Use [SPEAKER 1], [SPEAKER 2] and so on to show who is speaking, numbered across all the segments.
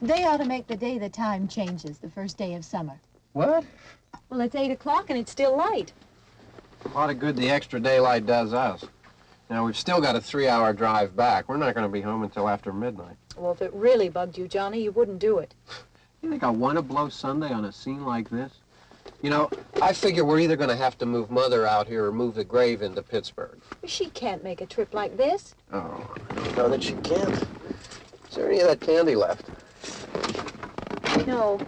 [SPEAKER 1] They ought to make the day the time changes, the first day of summer.
[SPEAKER 2] What?
[SPEAKER 1] Well, it's 8 o'clock and it's still light.
[SPEAKER 2] A lot of good the extra daylight does us. Now, we've still got a 3-hour drive back. We're not going to be home until after midnight.
[SPEAKER 1] Well, if it really bugged you, Johnny, you wouldn't do it.
[SPEAKER 2] You think I want to blow Sunday on a scene like this? You know, I figure we're either going to have to move Mother out here or move the grave into Pittsburgh.
[SPEAKER 1] She can't make a trip like this.
[SPEAKER 2] Oh, I don't know that she can't. Is there any of that candy left?
[SPEAKER 1] No.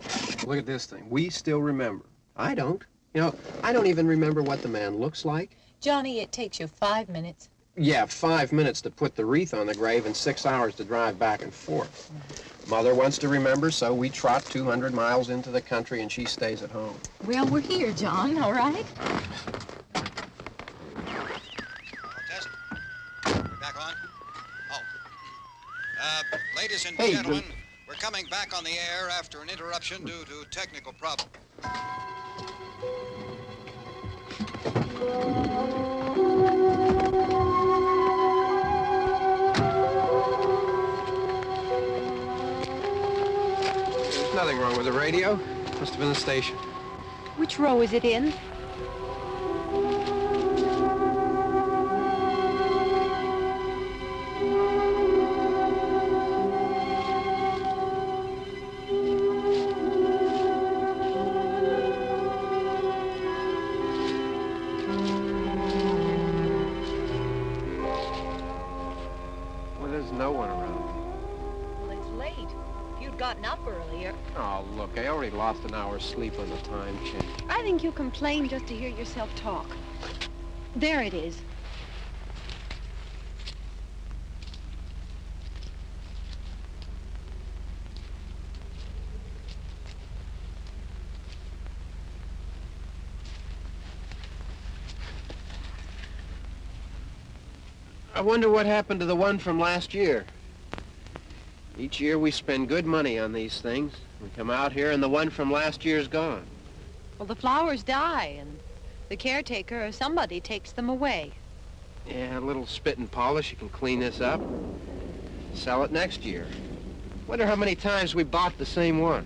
[SPEAKER 2] Look at this thing. We still remember. I don't. You know, I don't even remember what the man looks like.
[SPEAKER 1] Johnny, it takes you 5 minutes.
[SPEAKER 2] Yeah, 5 minutes to put the wreath on the grave and 6 hours to drive back and forth. Mother wants to remember, so we trot 200 miles into the country and she stays at home.
[SPEAKER 1] Well, we're here, John, all right?
[SPEAKER 3] Test. We're back on. Oh. Ladies and
[SPEAKER 2] Hey,
[SPEAKER 3] gentlemen, we're coming back on the air after an interruption due to technical problem.
[SPEAKER 2] There's nothing wrong with the radio. Must have been the station.
[SPEAKER 1] Which row is it in?
[SPEAKER 2] Oh, look, I already lost an hour's sleep on the time change.
[SPEAKER 1] I think you complain just to hear yourself talk. There it is.
[SPEAKER 2] I wonder what happened to the one from last year. Each year we spend good money on these things. We come out here and the one from last year's gone.
[SPEAKER 1] Well, the flowers die and the caretaker or somebody takes them away.
[SPEAKER 2] Yeah, a little spit and polish. You can clean this up. Sell it next year. Wonder how many times we bought the same one.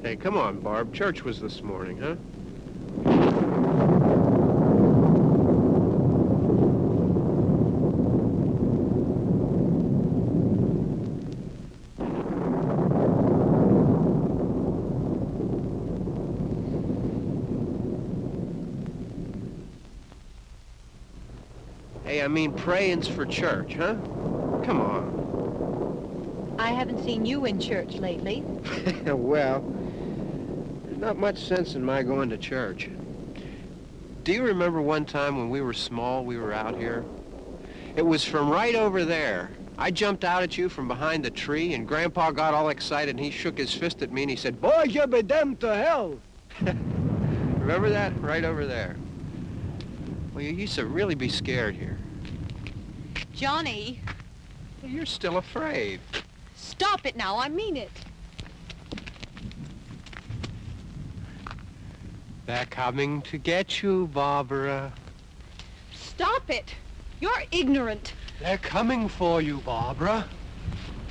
[SPEAKER 2] Hey, come on, Barb. Church was this morning, huh? Hey, I mean, praying's for church, huh? Come on.
[SPEAKER 1] I haven't seen you in church lately.
[SPEAKER 2] Well, there's not much sense in my going to church. Do you remember one time when we were small, we were out here? It was from right over there. I jumped out at you from behind the tree, and Grandpa got all excited, and he shook his fist at me, and he said, "Boy, you be damned to hell." Remember that? Right over there. Well, you used to really be scared here.
[SPEAKER 1] Johnny.
[SPEAKER 2] You're still afraid.
[SPEAKER 1] Stop it now, I mean it.
[SPEAKER 2] They're coming to get you, Barbara.
[SPEAKER 1] Stop it. You're ignorant.
[SPEAKER 2] They're coming for you, Barbara.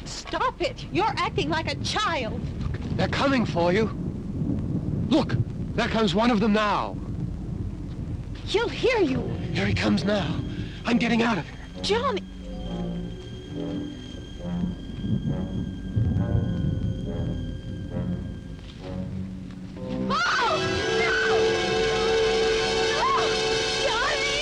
[SPEAKER 1] Stop it. You're acting like a child.
[SPEAKER 2] They're coming for you. Look, there comes one of them now.
[SPEAKER 1] He'll hear you.
[SPEAKER 2] Here he comes now. I'm getting out of here.
[SPEAKER 1] Johnny. Oh! No! No! Johnny!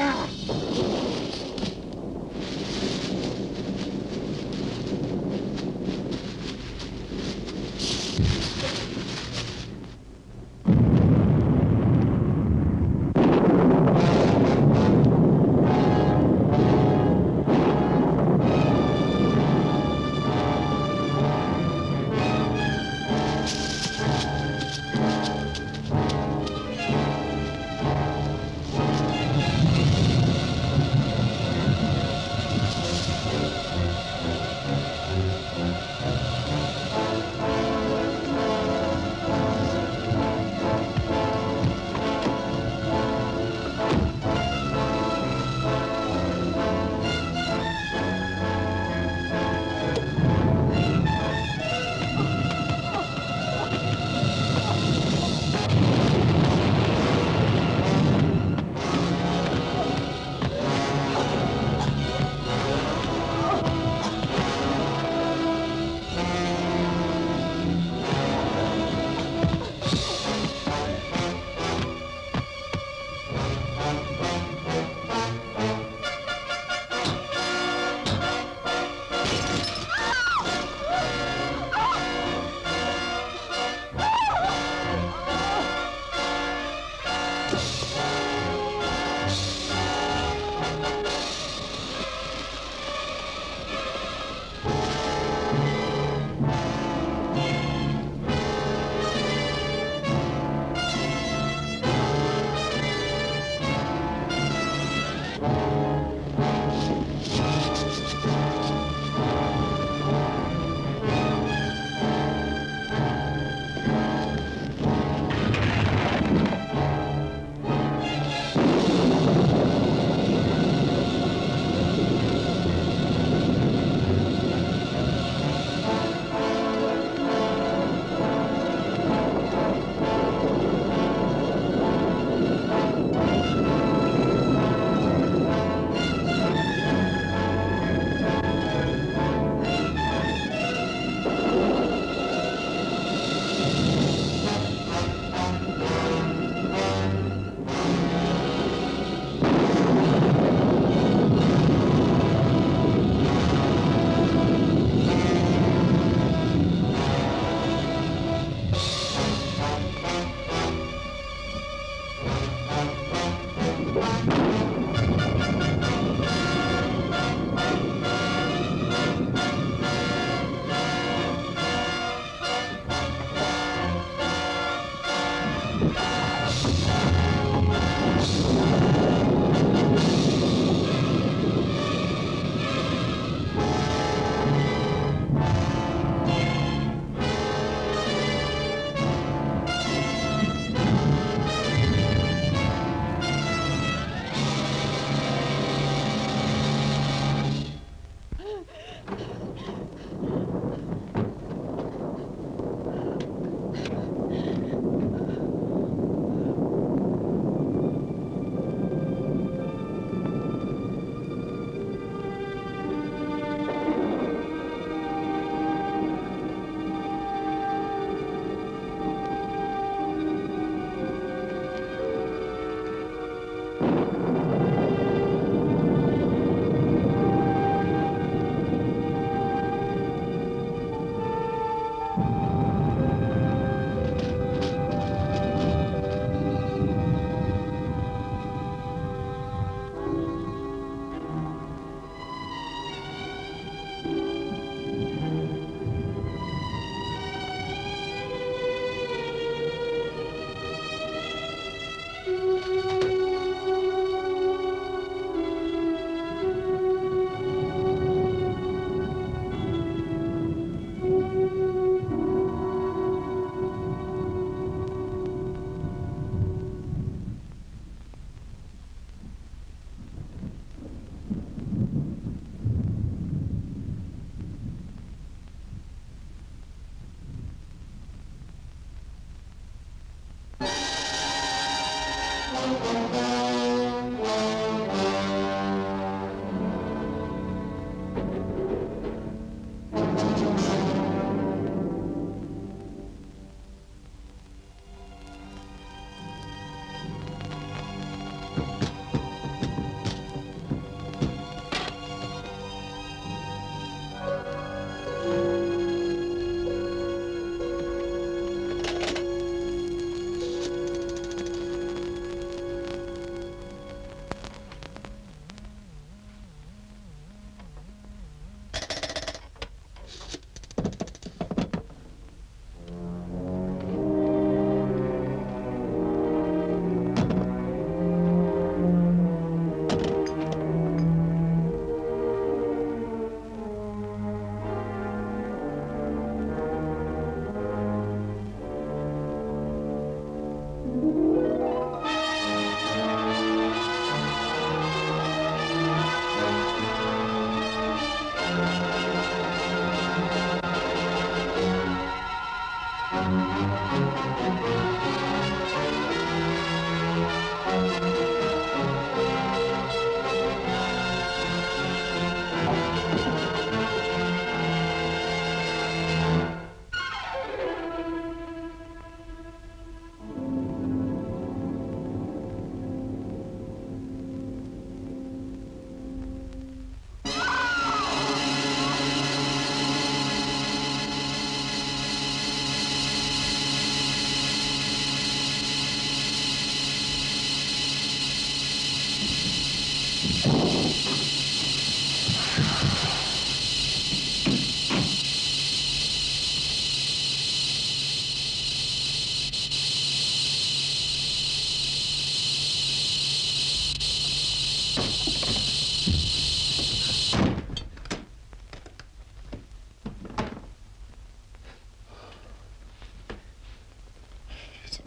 [SPEAKER 1] Help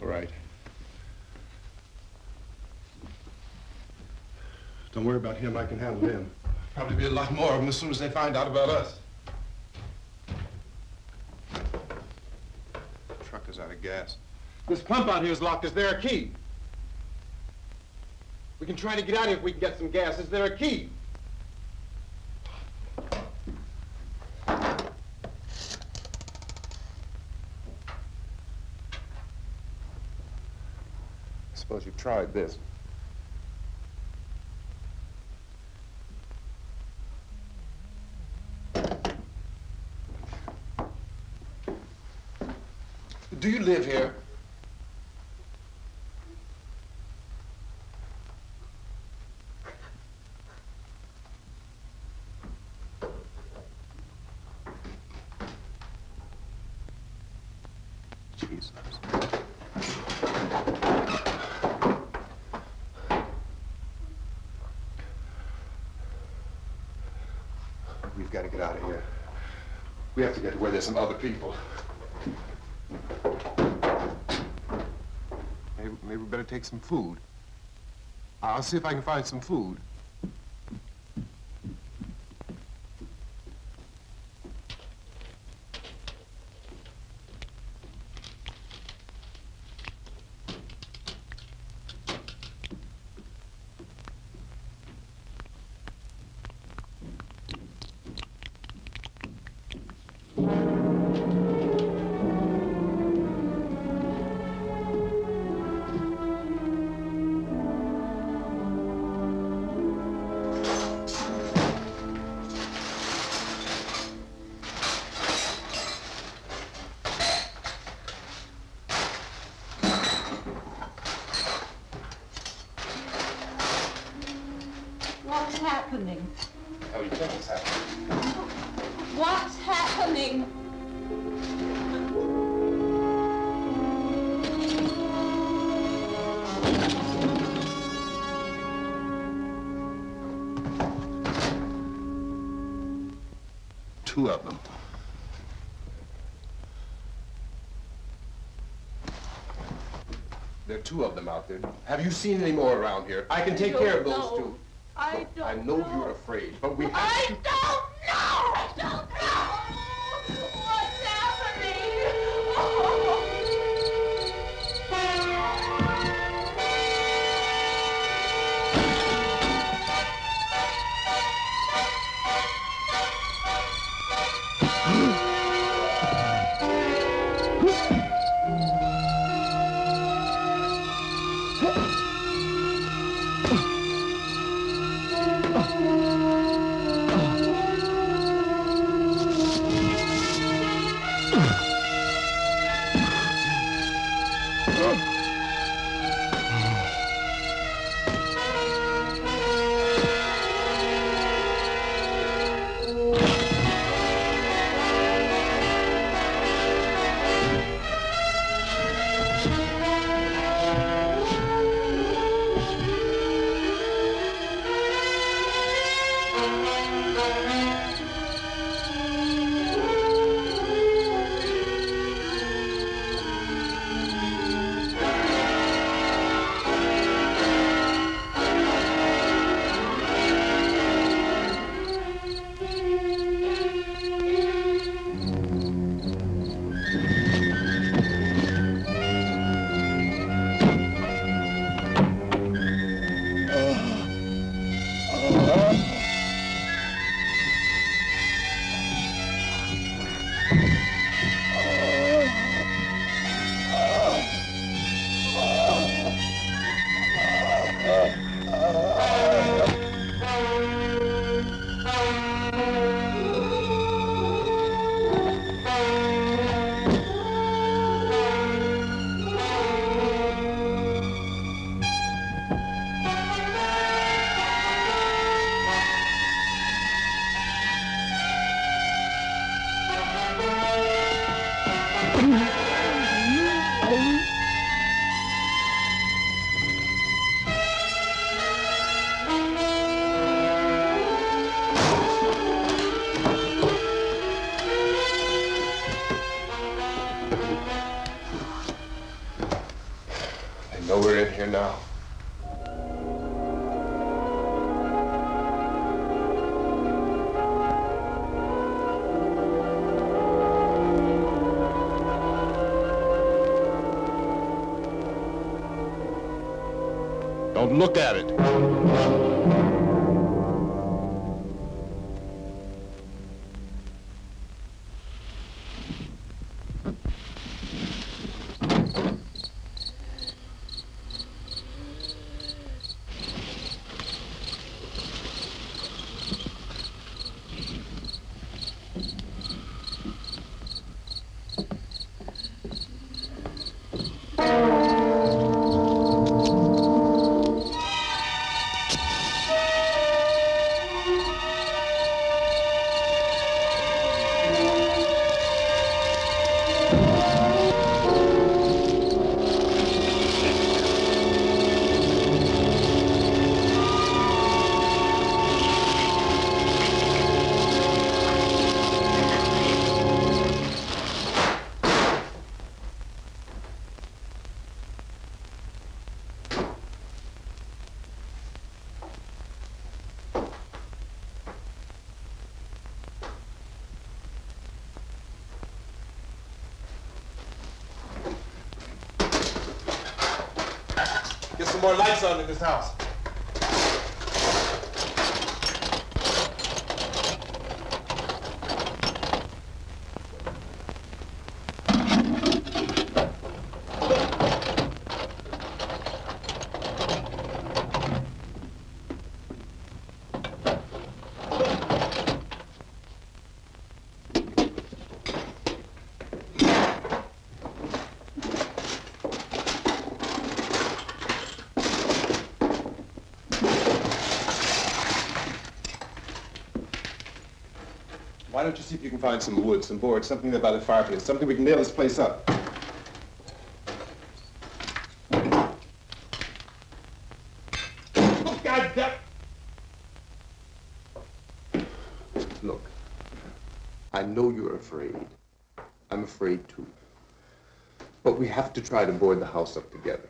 [SPEAKER 4] All right. Don't worry about him. I can handle him. Probably be a lot more of them as soon as they find out about us. The truck is out of gas. This pump out here is locked. Is there a key? We can try to get out of here if we can get some gas. Is there a key? Suppose you tried this. Do you live here? Jesus. We've got to get out of here. We have to get to where there's some other people. Maybe we better take some food. I'll see if I can find some food.
[SPEAKER 1] What's happening?
[SPEAKER 4] How do you think it's happening?
[SPEAKER 1] What's happening?
[SPEAKER 4] Two of them. There are two of them out there. Have you seen any more around here? I can take care of those two.
[SPEAKER 1] I don't
[SPEAKER 4] I know you're afraid, but we have to...
[SPEAKER 1] I don't know! I don't know! What's happening? Oh.
[SPEAKER 4] here now.
[SPEAKER 5] Don't look at it.
[SPEAKER 4] Get some more lights on in this house. Why don't you see if you can find some wood, some board, something about a fireplace, something we can nail this place up. Oh, God damn! Look, I know you're afraid. I'm afraid too. But we have to try to board the house up together.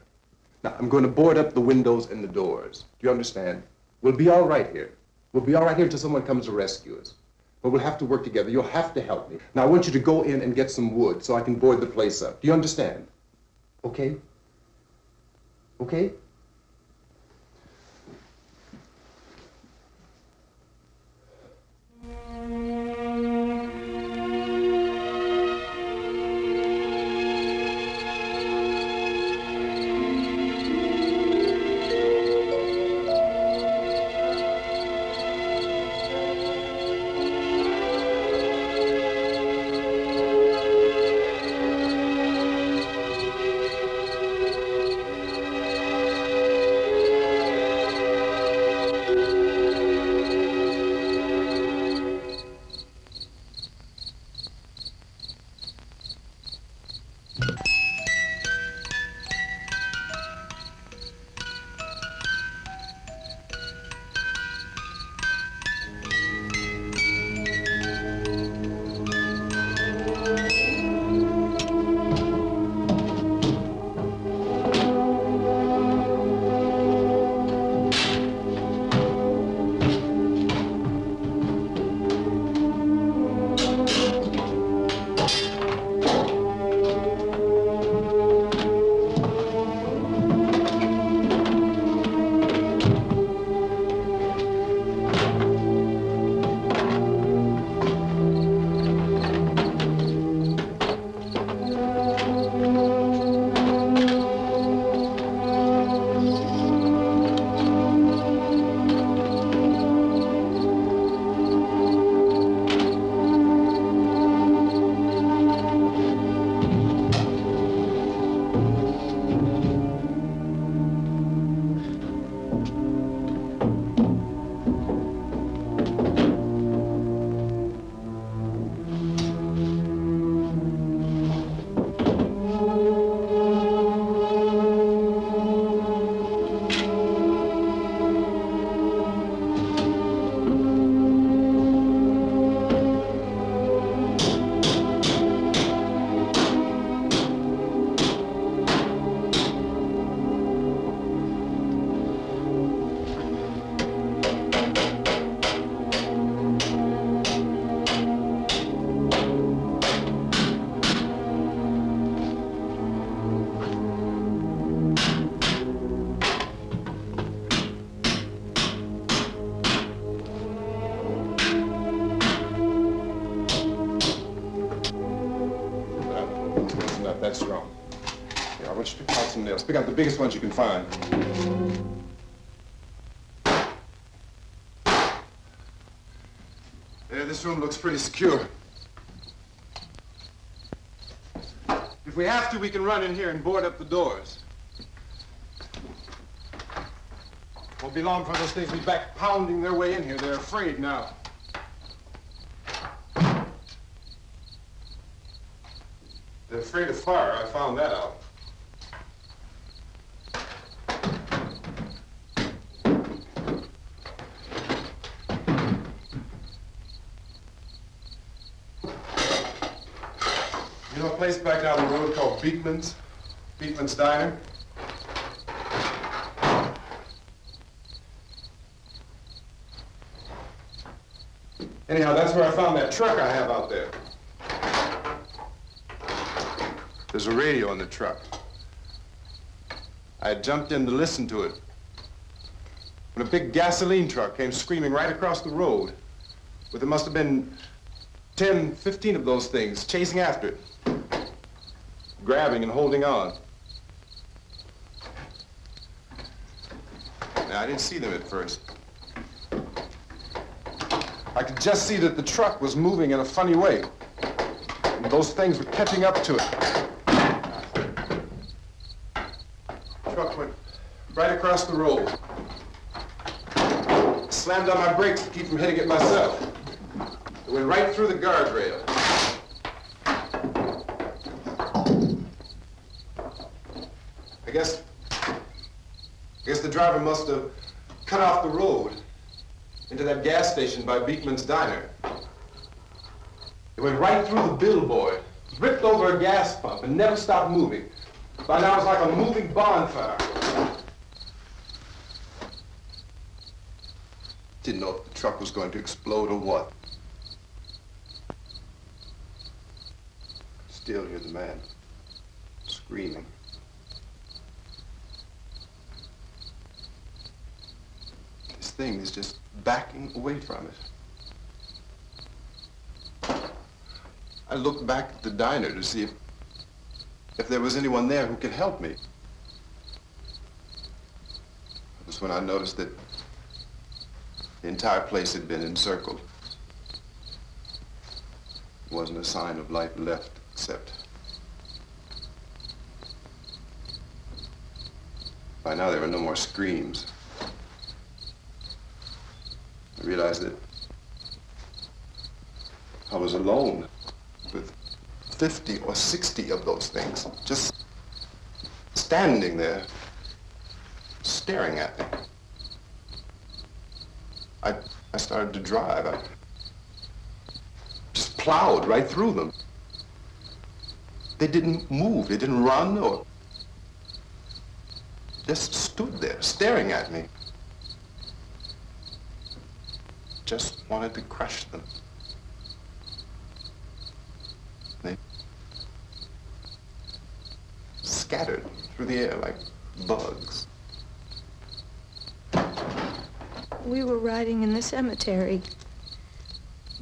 [SPEAKER 4] Now, I'm going to board up the windows and the doors. Do you understand? We'll be all right here. We'll be all right here until someone comes to rescue us. But we'll have to work together. You'll have to help me. Now, I want you to go in and get some wood so I can board the place up. Do you understand? Okay? Okay? some nails. Pick out the biggest ones you can find. There, this room looks pretty secure. If we have to, we can run in here and board up the doors. Won't be long before those things will be back pounding their way in here. They're afraid now. They're afraid of fire. I found that out. You know a place back down the road called Beekman's? Beekman's Diner? Anyhow, that's where I found that truck I have out there. There's a radio in the truck. I had jumped in to listen to it when a big gasoline truck came screaming right across the road with there must have been 10, 15 of those things chasing after it, grabbing and holding on. Now, I didn't see them at first. I could just see that the truck was moving in a funny way. And those things were catching up to it. The truck went right across the road. Slammed on my brakes to keep from hitting it myself. It went right through the guardrail. I guess the driver must have cut off the road into that gas station by Beekman's Diner. It went right through the billboard, ripped over a gas pump, and never stopped moving. By now, it was like a moving bonfire. Didn't know if the truck was going to explode or what. Still hear the man screaming. This thing is just backing away from it. I looked back at the diner to see if there was anyone there who could help me. It was when I noticed that the entire place had been encircled. There wasn't a sign of life left except by now there were no more screams. I realized that I was alone with 50 or 60 of those things, just standing there, staring at me. I started to drive. I just plowed right through them. They didn't move, they didn't run or just stood there, staring at me. Just wanted to crush them. They scattered through the air like bugs.
[SPEAKER 6] We were riding in the cemetery,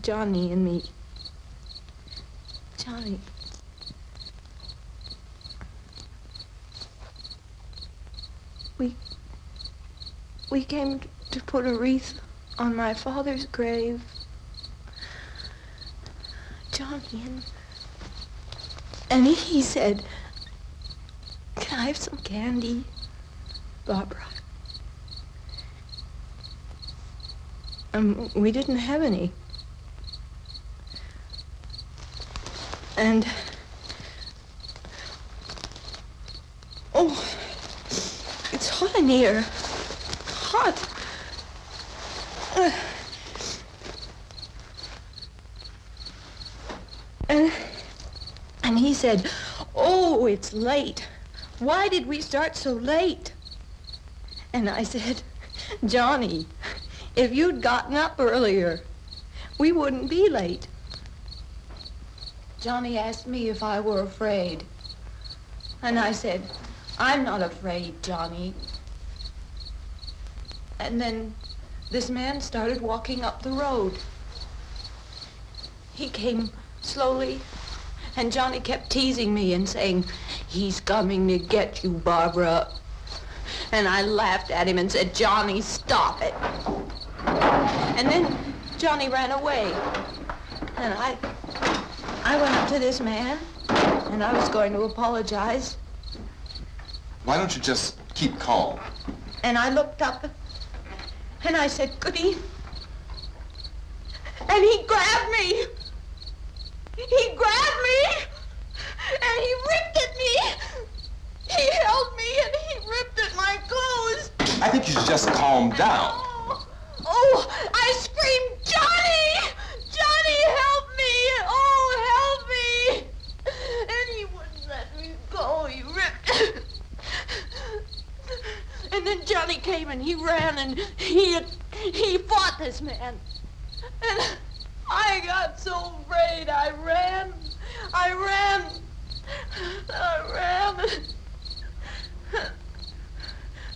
[SPEAKER 6] Johnny and me. Johnny. We came to put a wreath on my father's grave. Johnny, and he said, "Can I have some candy, Barbara?" We didn't have any. And, oh, it's hot in here. Hot. And he said, "Oh, it's late. Why did we start so late?" And I said, "Johnny, if you'd gotten up earlier, we wouldn't be late." Johnny asked me if I were afraid. And I said, "I'm not afraid, Johnny." And then this man started walking up the road. He came slowly, and Johnny kept teasing me and saying, "He's coming to get you, Barbara." And I laughed at him and said, "Johnny, stop it." And then Johnny ran away. And I went up to this man, and I was going to apologize.
[SPEAKER 4] Why don't you just keep calm?
[SPEAKER 6] And I looked up, and I said, "Goody." And he grabbed me. He grabbed me, and he ripped at me. He held me, and he ripped at my clothes.
[SPEAKER 4] I think you should just calm down.
[SPEAKER 6] Oh, I screamed, "Johnny! Johnny, help me! Oh, help me!" And he wouldn't let me go. He ripped. And then Johnny came and he ran and he fought this man. And I got so afraid. I ran.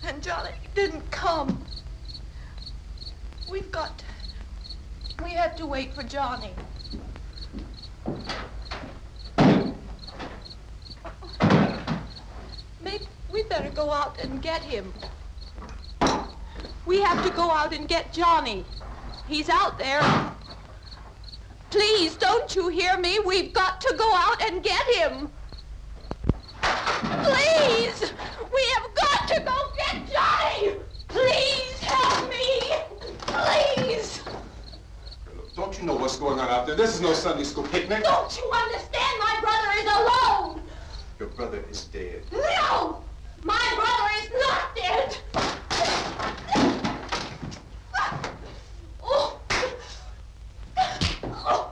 [SPEAKER 6] And Johnny didn't come. We have to wait for Johnny. Maybe we better go out and get him. We have to go out and get Johnny. He's out there. Please, don't you hear me? We've got to go out and get him. Please! We have got to go get Johnny! Please help me! Please!
[SPEAKER 4] Don't you know what's going on out there? This is no Sunday school picnic.
[SPEAKER 6] Don't you understand? My brother is alone!
[SPEAKER 4] Your brother is dead.
[SPEAKER 6] No! My brother is not dead! Oh. Oh.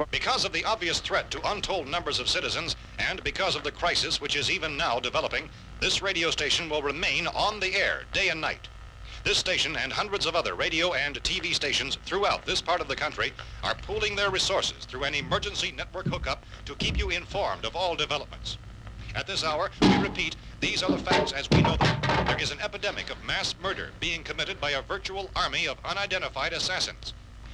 [SPEAKER 3] Because of the obvious threat to untold numbers of citizens, and because of the crisis which is even now developing, this radio station will remain on the air day and night. This station and hundreds of other radio and TV stations throughout this part of the country are pooling their resources through an emergency network hookup to keep you informed of all developments. At this hour, we repeat, these are the facts as we know them. There is an epidemic of mass murder being committed by a virtual army of unidentified assassins.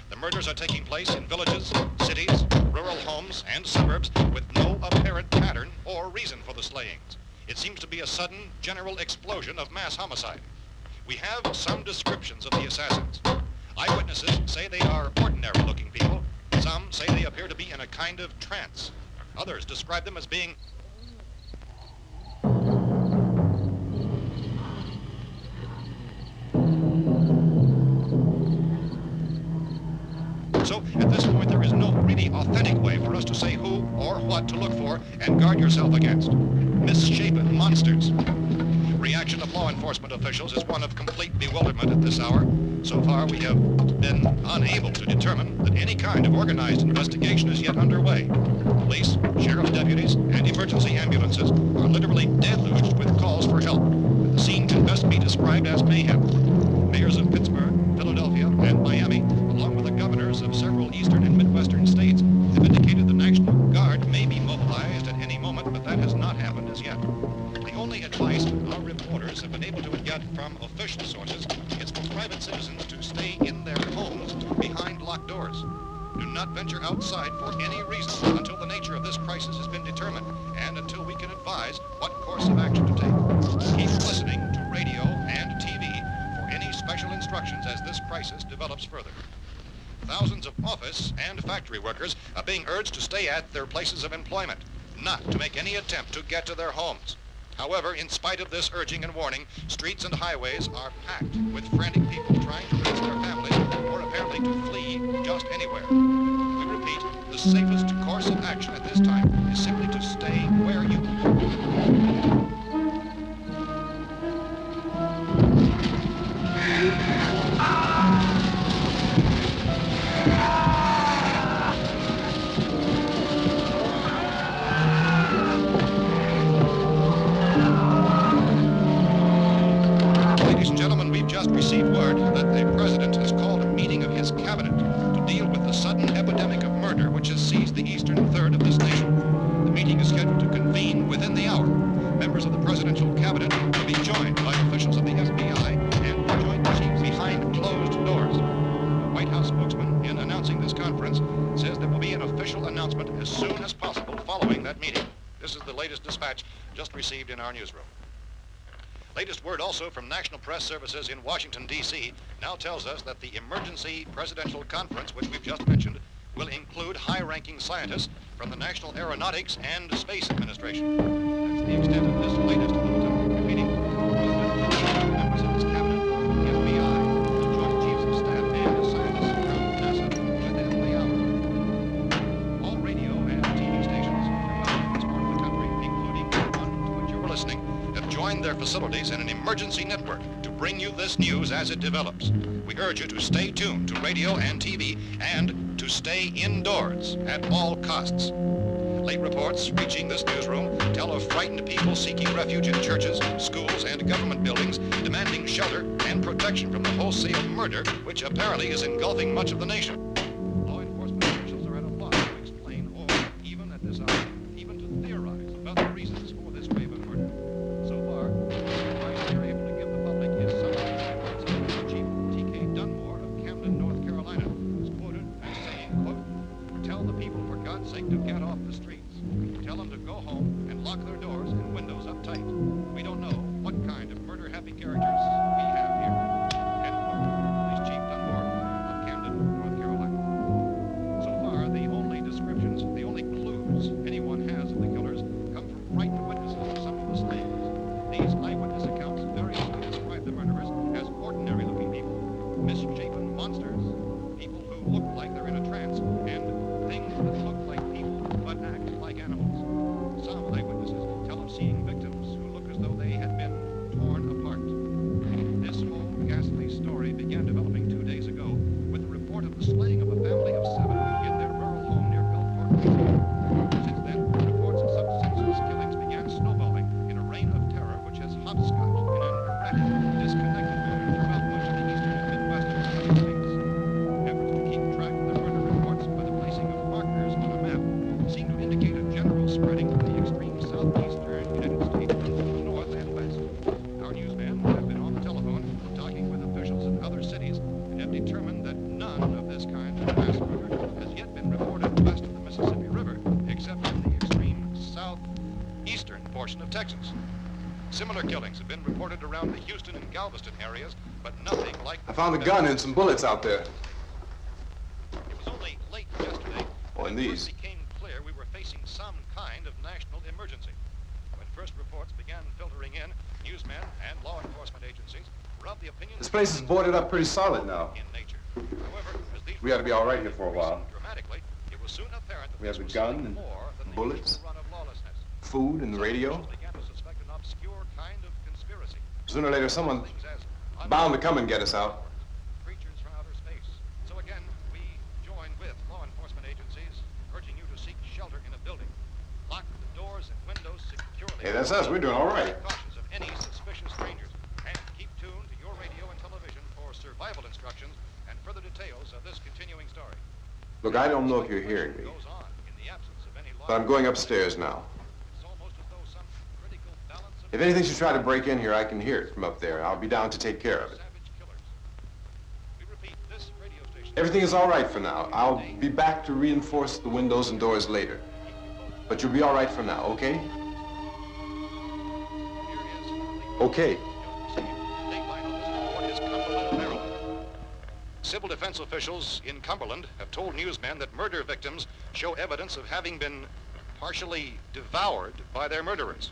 [SPEAKER 3] The murders are taking place in villages, cities, rural homes, and suburbs with no apparent pattern or reason for the slayings. It seems to be a sudden, general explosion of mass homicide. We have some descriptions of the assassins. Eyewitnesses say they are ordinary-looking people. Some say they appear to be in a kind of trance. Others describe them as being So, at this point, there is no really authentic way for us to say who or what to look for and guard yourself against. Misshapen monsters. Reaction of law enforcement officials is one of complete bewilderment at this hour. So far, we have been unable to determine that any kind of organized investigation is yet underway. Police, sheriff's deputies, and emergency ambulances are literally deluged with calls for help. The scene can best be described as mayhem. Mayors of Pittsburgh, Philadelphia, and Miami, along with the governors of several eastern and midwestern states, have indicated the National Guard may be mobilized at any moment, but that has not happened as yet. The only advice our reporters have been able to get from official sources is for private citizens to stay in their homes behind locked doors. Do not venture outside for any reason until the nature of this crisis has been determined and until we can advise what course of action to take. Keep listening to radio and TV for any special instructions as this crisis develops further. Thousands of office and factory workers are being urged to stay at their places of employment, not to make any attempt to get to their homes. However, in spite of this urging and warning, streets and highways are packed with frantic people trying to reach their families or apparently to flee just anywhere. We repeat, the safest course of action at this time is simply to stay says there will be an official announcement as soon as possible following that meeting. This is the latest dispatch just received in our newsroom. Latest word also from National Press Services in Washington, D.C. now tells us that the emergency presidential conference, which we've just mentioned, will include high-ranking scientists from the National Aeronautics and Space Administration. That's the extent of this latest bulletin. Meeting members of his cabinet, the FBI, the Joint Chiefs of Staff, and scientists from NASA within the hour. All radio and TV stations throughout this part of the country, including the one to which you're listening, have joined their facilities in an emergency network to bring you this news as it develops. We urge you to stay tuned to radio and TV and to stay indoors at all costs. Late reports reaching this newsroom tell of frightened people seeking refuge in churches, schools, and government buildings, demanding shelter and protection from the wholesale murder which apparently is engulfing much of the nation. Law enforcement officials are at a loss to explain or, even at this hour, even to theorize about the reasons for this wave of murder. So far, the advice they're able to give the public is some of the Chief T.K. Dunmore of Camden, North Carolina, who's quoted as saying, quote, "Tell the people, for God's sake, to get off the streets. Tell them to go home and lock their doors and windows up tight. We don't know what kind of murder-happy characters we have here." End quote. Police Chief Dunmore of Camden, North Carolina. So far, the only descriptions, the only clues anyone has of the killers come from frightened witnesses of some of the slayings. These eyewitness accounts variously describe the murderers as ordinary-looking people, misshapen monsters, people who look like they're in a trance, and things that look like people but act like animals. Some eyewitnesses tell of seeing victims who look as though they had been torn apart. This whole ghastly story began developing 2 days ago with the report of the slaying of a family of 7 in their rural home near Gulfport, Louisiana. Since then, reports of such senseless killings began snowballing in a reign of terror which has hopscotched in an erratic, disconnected manner throughout much of the eastern and midwestern United States. Efforts to keep track of the murder reports by the placing of markers on a map seem to indicate a general spreading of the extreme southeastern United States from the north and west. Our newsmen have been on the telephone talking with officials in other cities and have determined that none of this kind of mass murder has yet been reported west of the Mississippi River, except in the extreme southeastern portion of Texas. Similar killings have been reported around the Houston and Galveston areas, but nothing like...
[SPEAKER 4] I found a gun and some bullets out there.
[SPEAKER 3] It was only late yesterday
[SPEAKER 4] Oh, and
[SPEAKER 3] when it
[SPEAKER 4] these.
[SPEAKER 3] first became clear we were facing some kind of national emergency. When first reports began filtering in, newsmen and law enforcement agencies were of the opinion...
[SPEAKER 4] This place is boarded up pretty solid now.
[SPEAKER 3] ...in nature. However, as these
[SPEAKER 4] We ought to be all right here for a while.
[SPEAKER 3] dramatically, it was soon apparent that
[SPEAKER 4] We have
[SPEAKER 3] this
[SPEAKER 4] the
[SPEAKER 3] was
[SPEAKER 4] gun
[SPEAKER 3] something
[SPEAKER 4] and
[SPEAKER 3] more than the
[SPEAKER 4] bullets,
[SPEAKER 3] usual run of lawlessness.
[SPEAKER 4] food and the radio.
[SPEAKER 3] Some began to suspect an obscure kind of conspiracy.
[SPEAKER 4] Sooner or later, someone
[SPEAKER 3] Things as
[SPEAKER 4] bound to come and get us out.
[SPEAKER 3] creatures from outer space. So again, we join with law enforcement agencies, urging you to seek shelter in a building. Lock the doors and windows securely.
[SPEAKER 4] Hey, that's us. We're doing all right.
[SPEAKER 3] Be cautious of any suspicious strangers. And keep tuned to your radio and television for survival instructions and further details of this continuing story.
[SPEAKER 4] Look, I don't know if you're hearing me,
[SPEAKER 3] Goes on in the absence of any law.
[SPEAKER 4] but I'm going upstairs now.
[SPEAKER 3] It's almost as though some critical balance of
[SPEAKER 4] If anything should try to break in here, I can hear it from up there. I'll be down to take care of it.
[SPEAKER 3] savage killers. We repeat, this radio station...
[SPEAKER 4] Everything is all right for now. I'll be back to reinforce the windows and doors later. But you'll be all right for now, okay?
[SPEAKER 3] Here is the
[SPEAKER 4] Okay.
[SPEAKER 3] dateline on this report is Cumberland, Maryland. Civil defense officials in Cumberland have told newsmen that murder victims show evidence of having been partially devoured by their murderers.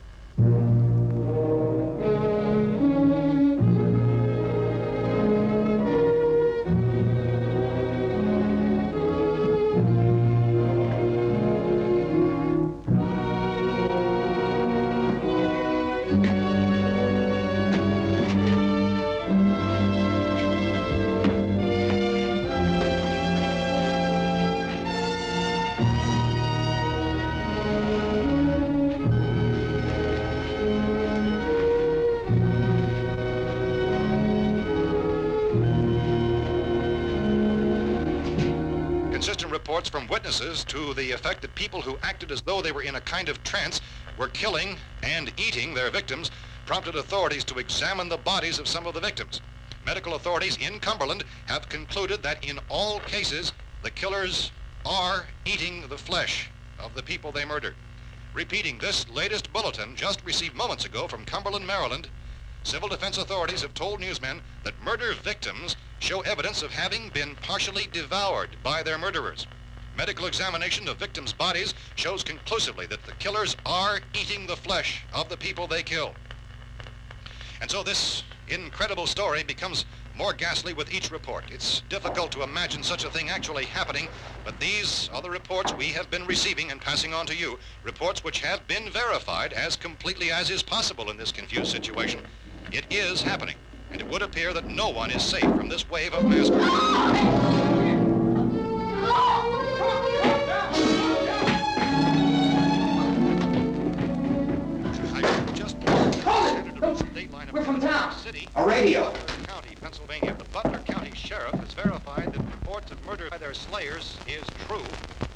[SPEAKER 3] Consistent reports from witnesses to the effect that people who acted as though they were in a kind of trance were killing and eating their victims prompted authorities to examine the bodies of some of the victims. Medical authorities in Cumberland have concluded that in all cases, the killers are eating the flesh of the people they murdered. Repeating this latest bulletin just received moments ago from Cumberland, Maryland, civil defense authorities have told newsmen that murder victims show evidence of having been partially devoured by their murderers. Medical examination of victims' bodies shows conclusively that the killers are eating the flesh of the people they kill. And so this incredible story becomes more ghastly with each report. It's difficult to imagine such a thing actually happening, but these are the reports we have been receiving and passing on to you, reports which have been verified as completely as is possible in this confused situation. It is happening, and it would appear that no one is safe from this wave of mass murder.
[SPEAKER 7] We're from town. A radio.
[SPEAKER 3] County, Pennsylvania. The Butler County Sheriff has verified that reports of murder by their slayers is true.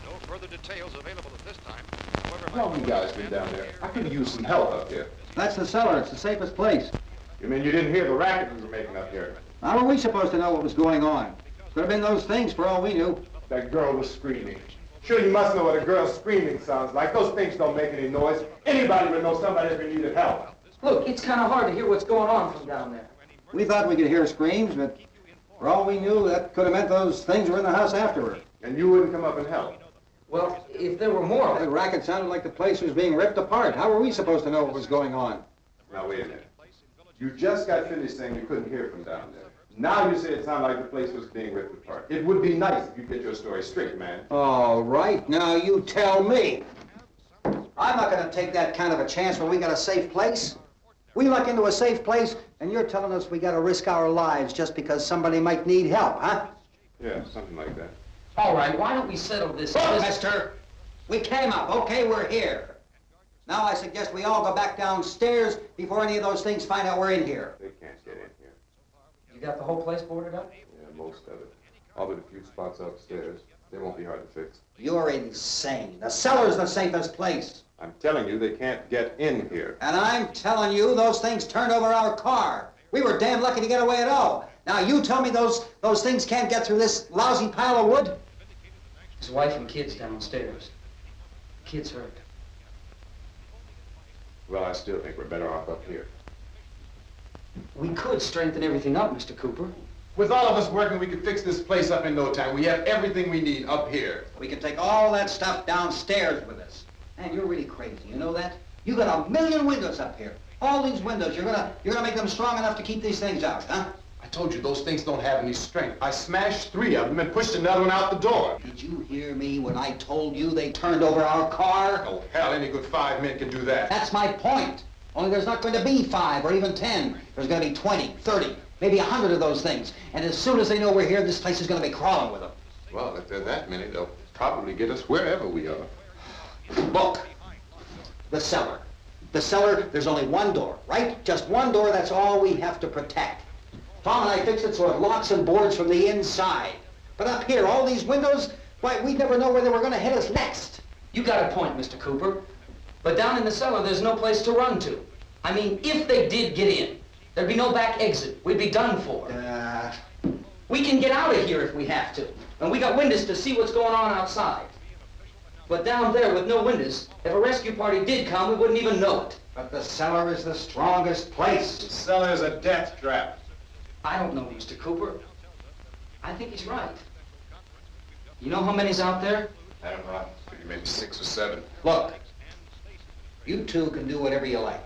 [SPEAKER 3] No further details available at this time. However,
[SPEAKER 5] How long you guys been down there? I could use some help up here.
[SPEAKER 8] That's the cellar. It's the safest place.
[SPEAKER 5] You mean you didn't hear the racket we were making up here?
[SPEAKER 8] How were we supposed to know what was going on? Could have been those things for all we knew.
[SPEAKER 5] That girl was screaming. Sure, you must know what a girl screaming sounds like. Those things don't make any noise. Anybody would know somebody ever needed help.
[SPEAKER 7] Look, it's kind of hard to hear what's going on from down there.
[SPEAKER 8] We thought we could hear screams, but for all we knew, that could have meant those things were in the house afterward.
[SPEAKER 5] And you wouldn't come up and help?
[SPEAKER 7] Well, if there were more...
[SPEAKER 8] The racket sounded like the place was being ripped apart. How were we supposed to know what was going on?
[SPEAKER 5] Now, wait a minute. You just got finished saying you couldn't hear from down there. Now you say it sounded like the place was being ripped apart. It would be nice if you get your story straight, man.
[SPEAKER 8] All right, now you tell me. I'm not going to take that kind of a chance when we got a safe place. We luck into a safe place, and you're telling us we got to risk our lives just because somebody might need help, huh?
[SPEAKER 5] Yeah, something like that.
[SPEAKER 7] All right, why don't we settle this?
[SPEAKER 8] Look, mister, we came up. Okay, we're here. Now I suggest we all go back downstairs before any of those things find out we're in here.
[SPEAKER 5] They can't get in here.
[SPEAKER 7] You got the whole place boarded up?
[SPEAKER 5] Yeah, most of it. All but a few spots upstairs. They won't be hard to fix.
[SPEAKER 8] You're insane. The cellar's the safest place.
[SPEAKER 5] I'm telling you, they can't get in here.
[SPEAKER 8] And I'm telling you, those things turned over our car. We were damn lucky to get away at all. Now you tell me those things can't get through this lousy pile of wood?
[SPEAKER 7] His wife and kids downstairs. Kids hurt.
[SPEAKER 5] Well, I still think we're better off up here.
[SPEAKER 7] We could strengthen everything up, Mr. Cooper.
[SPEAKER 5] With all of us working, we could fix this place up in no time. We have everything we need up here.
[SPEAKER 8] We can take all that stuff downstairs with us. Man, you're really crazy, you know that? You got 1,000,000 windows up here. All these windows, you're gonna make them strong enough to keep these things out, huh?
[SPEAKER 5] I told you, those things don't have any strength. I smashed 3 of them and pushed another one out the door.
[SPEAKER 8] Did you hear me when I told you they turned over our car?
[SPEAKER 5] Oh, hell, any good 5 men can do that.
[SPEAKER 8] That's my point. Only there's not going to be 5 or even 10. There's going to be 20, 30, maybe 100 of those things. And as soon as they know we're here, this place is going to be crawling with them.
[SPEAKER 5] Well, if there are that many, they'll probably get us wherever we are.
[SPEAKER 8] Look, the cellar. The cellar, there's only one door, right? Just one door, that's all we have to protect. Tom and I fixed it so it locks and boards from the inside. But up here, all these windows, why, we'd never know where they were going to hit us next.
[SPEAKER 7] You got a point, Mr. Cooper. But down in the cellar, there's no place to run to. I mean, if they did get in, there'd be no back exit. We'd be done for. We can get out of here if we have to. And we got windows to see what's going on outside. But down there with no windows, if a rescue party did come, we wouldn't even know it.
[SPEAKER 8] But the cellar is the strongest place.
[SPEAKER 5] The cellar is a death trap.
[SPEAKER 7] I don't know, Mr. Cooper. I think he's right. You know how many's out there?
[SPEAKER 5] I don't know. Maybe 6 or 7.
[SPEAKER 8] Look, you two can do whatever you like.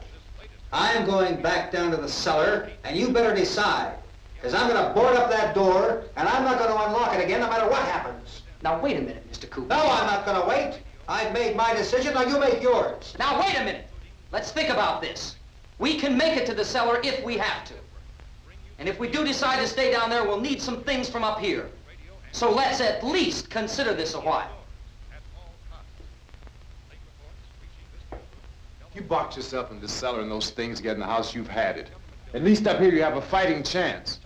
[SPEAKER 8] I'm going back down to the cellar, and you better decide. Because I'm going to board up that door, and I'm not going to unlock it again no matter what happens.
[SPEAKER 7] Now, wait a minute, Mr. Cooper.
[SPEAKER 8] No, I'm not going to wait. I've made my decision, now you make yours.
[SPEAKER 7] Now, wait a minute. Let's think about this. We can make it to the cellar if we have to. And if we do decide to stay down there, we'll need some things from up here. So let's at least consider this a while.
[SPEAKER 5] You box yourself in the cellar and those things get in the house, you've had it. At least up here you have a fighting chance.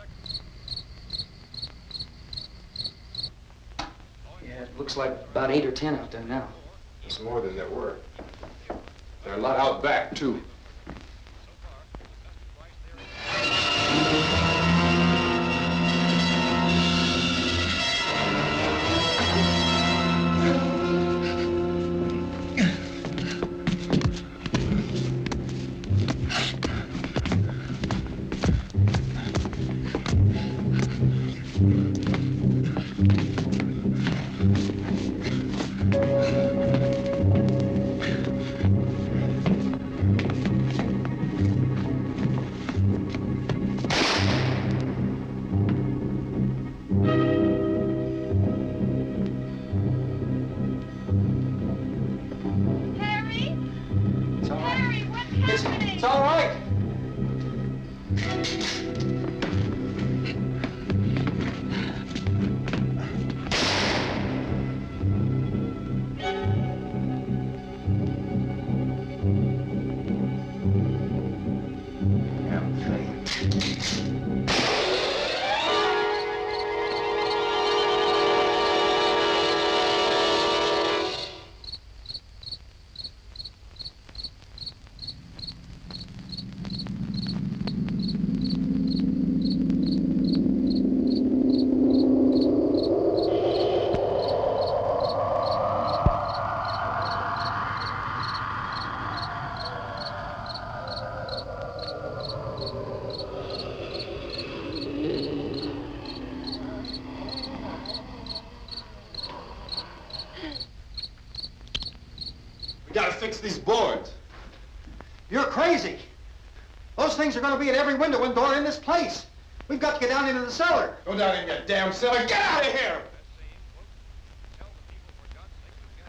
[SPEAKER 7] Yeah, it looks like about 8 or 10 out there now.
[SPEAKER 5] It's more than there were. There are a lot out back, too. gotta fix these boards.
[SPEAKER 8] You're crazy. Those things are going to be at every window and door in this place. We've got to get down into the cellar.
[SPEAKER 5] Go down in your damn cellar. Get out of here!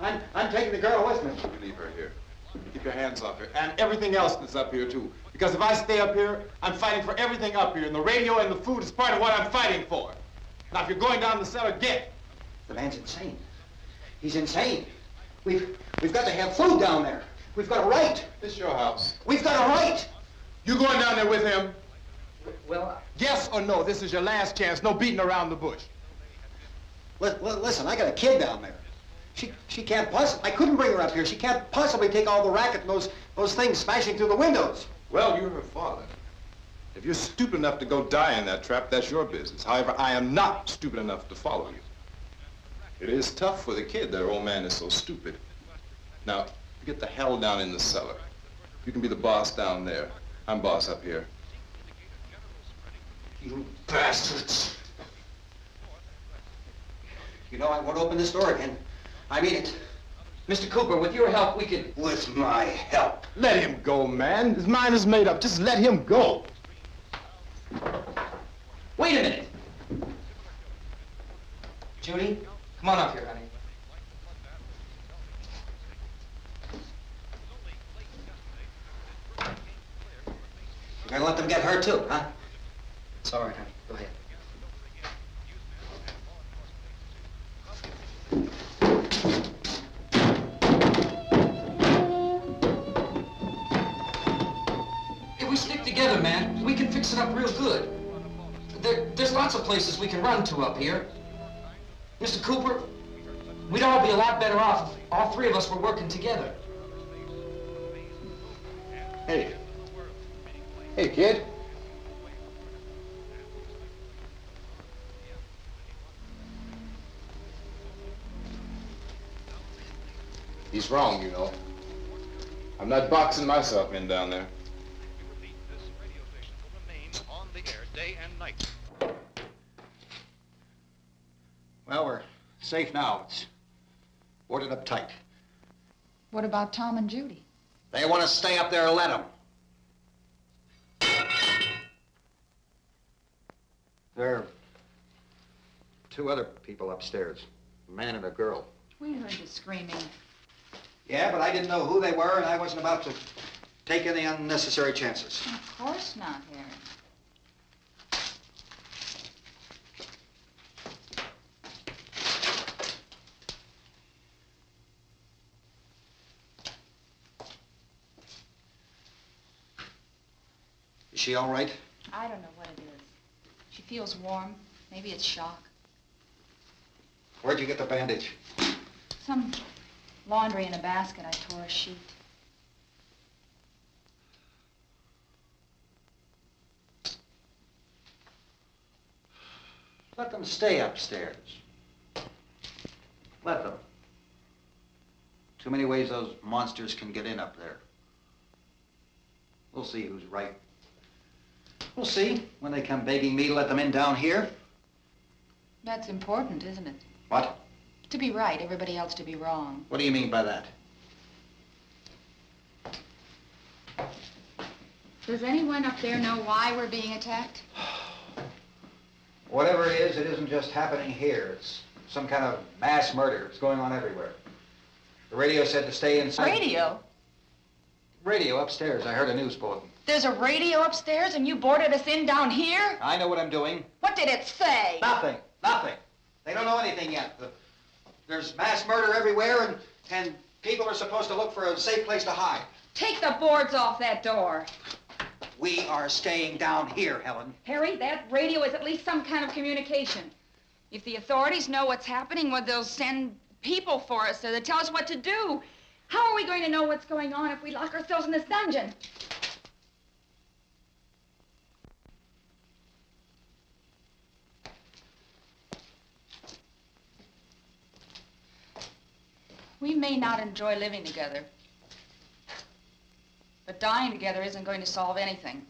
[SPEAKER 8] I'm taking the girl with me.
[SPEAKER 5] You leave her here. Keep your hands off her. And everything else that's up here, too. Because if I stay up here, I'm fighting for everything up here. And the radio and the food is part of what I'm fighting for. Now, if you're going down the cellar, get.
[SPEAKER 8] The man's insane. He's insane. We've got to have food down there. We've got a right.
[SPEAKER 5] This your house.
[SPEAKER 8] We've got a right.
[SPEAKER 5] You going down there with him?
[SPEAKER 7] Well,
[SPEAKER 5] Yes or no? This is your last chance. No beating around the bush.
[SPEAKER 8] Listen, I got a kid down there. She can't possibly, I couldn't bring her up here. She can't possibly take all the racket and those things smashing through the windows.
[SPEAKER 5] Well, you're her father. If you're stupid enough to go die in that trap, that's your business. However, I am not stupid enough to follow you. It is tough for the kid that her old man is so stupid. Now, get the hell down in the cellar. You can be the boss down there. I'm boss up here.
[SPEAKER 8] You bastards. You know, I won't open this door again. I mean it.
[SPEAKER 7] Mr. Cooper, with your help, we could...
[SPEAKER 8] With my help.
[SPEAKER 5] Let him go, man. His mind is made up. Just let him go.
[SPEAKER 7] Wait a minute. Judy, come on up here, honey.
[SPEAKER 8] You're gonna let them get hurt too, huh?
[SPEAKER 7] It's all right, honey. Go ahead. If we stick together, man, we can fix it up real good. There's lots of places we can run to up here. Mr. Cooper, we'd all be a lot better off if all three of us were working together.
[SPEAKER 5] Hey. Hey, kid. He's wrong, you know. I'm not boxing myself in down there.
[SPEAKER 3] This radio station will remain on the air day and night.
[SPEAKER 8] Well, we're safe now. It's boarded up tight.
[SPEAKER 9] What about Tom and Judy?
[SPEAKER 8] They want to stay up there, let them. There are two other people upstairs, a man and a girl.
[SPEAKER 9] We heard you screaming.
[SPEAKER 8] Yeah, but I didn't know who they were, and I wasn't about to take any unnecessary chances.
[SPEAKER 9] Of course not, Harry.
[SPEAKER 8] Is she all right?
[SPEAKER 9] I don't know what it is. She feels warm. Maybe it's shock.
[SPEAKER 8] Where'd you get the bandage?
[SPEAKER 9] Some laundry in a basket. I tore a sheet.
[SPEAKER 8] Let them stay upstairs. Let them. Too many ways those monsters can get in up there. We'll see who's right. We'll see when they come begging me to let them in down here.
[SPEAKER 9] That's important, isn't it?
[SPEAKER 8] What?
[SPEAKER 9] To be right, everybody else to be wrong.
[SPEAKER 8] What do you mean by that?
[SPEAKER 9] Does anyone up there know why we're being attacked?
[SPEAKER 8] Whatever it isn't just happening here. It's some kind of mass murder. It's going on everywhere. The radio said to stay inside.
[SPEAKER 9] Radio?
[SPEAKER 8] Radio upstairs. I heard a news bulletin.
[SPEAKER 9] There's a radio upstairs and you boarded us in down here?
[SPEAKER 8] I know what I'm doing.
[SPEAKER 9] What did it say?
[SPEAKER 8] Nothing. Nothing. They don't know anything yet. There's mass murder everywhere, and people are supposed to look for a safe place to hide.
[SPEAKER 9] Take the boards off that door.
[SPEAKER 8] We are staying down here, Helen.
[SPEAKER 9] Harry, that radio is at least some kind of communication. If the authorities know what's happening, well, they'll send people for us to tell us what to do. How are we going to know what's going on if we lock ourselves in this dungeon? We may not enjoy living together, but dying together isn't going to solve anything.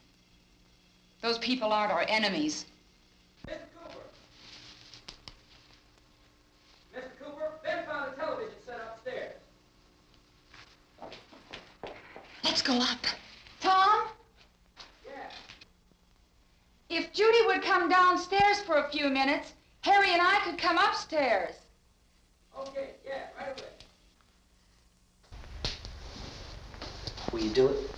[SPEAKER 9] Those people aren't our enemies.
[SPEAKER 7] Mr. Cooper! Mr. Cooper, Ben found a television set upstairs.
[SPEAKER 9] go up. Tom? Yeah? If Judy would come downstairs for a few minutes, Harry and I could come upstairs.
[SPEAKER 7] Okay, yeah, right away. Will you do it?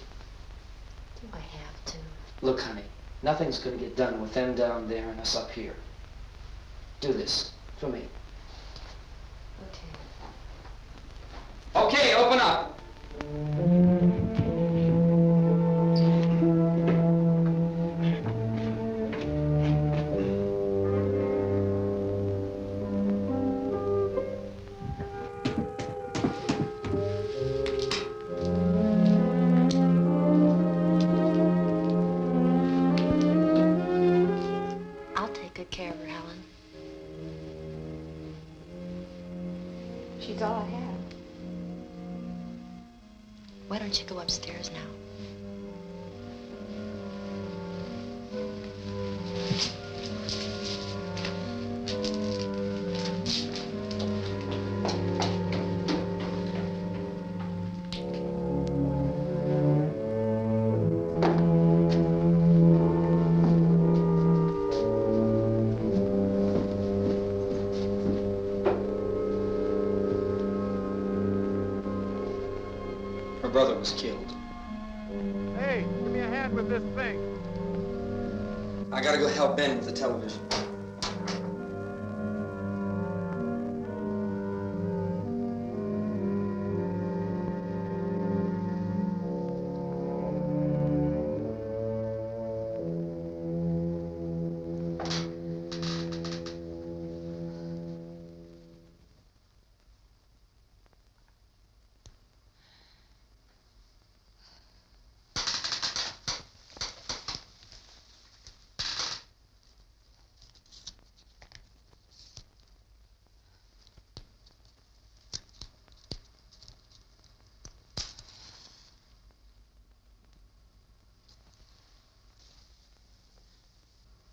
[SPEAKER 1] Do I have to?
[SPEAKER 7] Look, honey, nothing's gonna get done with them down there and us up here. Do this for me.
[SPEAKER 1] Okay.
[SPEAKER 7] Okay, open up.
[SPEAKER 1] I'll take good care of her, Helen.
[SPEAKER 9] She's all I have.
[SPEAKER 1] Why don't you go upstairs now?
[SPEAKER 7] Her brother was killed.
[SPEAKER 10] Hey, give me a hand with this thing.
[SPEAKER 7] I gotta go help Ben with the television.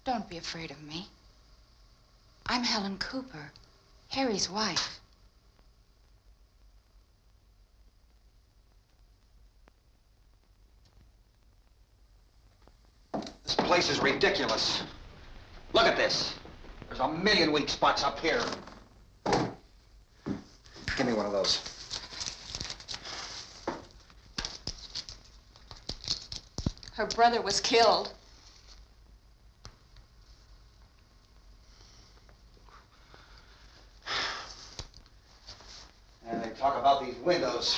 [SPEAKER 9] Don't be afraid of me. I'm Helen Cooper, Harry's wife.
[SPEAKER 8] This place is ridiculous. Look at this. There's a million weak spots up here. Give me one of those.
[SPEAKER 9] Her brother was killed.
[SPEAKER 8] And they talk about these windows.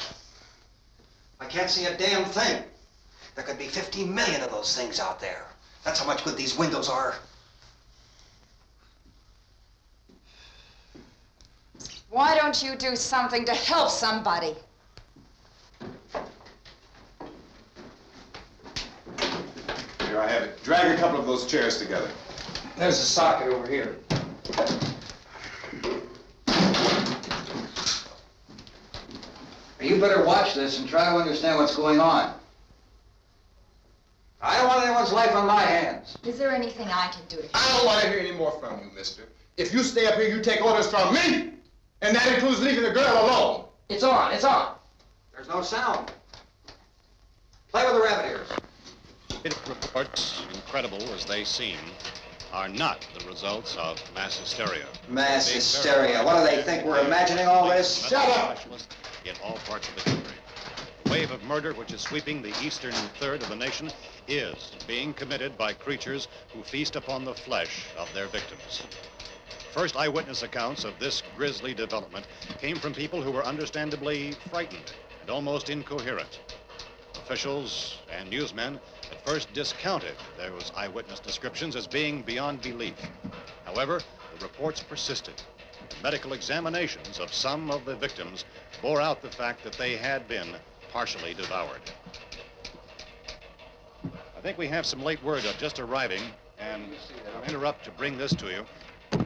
[SPEAKER 8] I can't see a damn thing. There could be 15 million of those things out there. That's how much good these windows are.
[SPEAKER 9] Why don't you do something to help somebody?
[SPEAKER 5] Here, I have it. Drag a couple of those chairs together.
[SPEAKER 7] There's a socket over here.
[SPEAKER 8] You better watch this and try to understand what's going on. I don't want anyone's life on my hands.
[SPEAKER 9] Is there anything I can do to help?
[SPEAKER 5] I don't want to hear any more from you, mister. If you stay up here, you take orders from me, and that includes leaving the girl alone.
[SPEAKER 7] It's on, it's on.
[SPEAKER 8] There's no sound. Play with the rabbit ears.
[SPEAKER 3] Reports, incredible as they seem, are not the results of mass hysteria.
[SPEAKER 8] Mass hysteria. What do they think? We're imagining all this?
[SPEAKER 3] Shut up! In all parts of the country. The wave of murder which is sweeping the eastern third of the nation is being committed by creatures who feast upon the flesh of their victims. First eyewitness accounts of this grisly development came from people who were understandably frightened and almost incoherent. Officials and newsmen at first discounted those eyewitness descriptions as being beyond belief. However, the reports persisted. Medical examinations of some of the victims bore out the fact that they had been partially devoured. I think we have some late word just arriving, and I'll interrupt to bring this to you.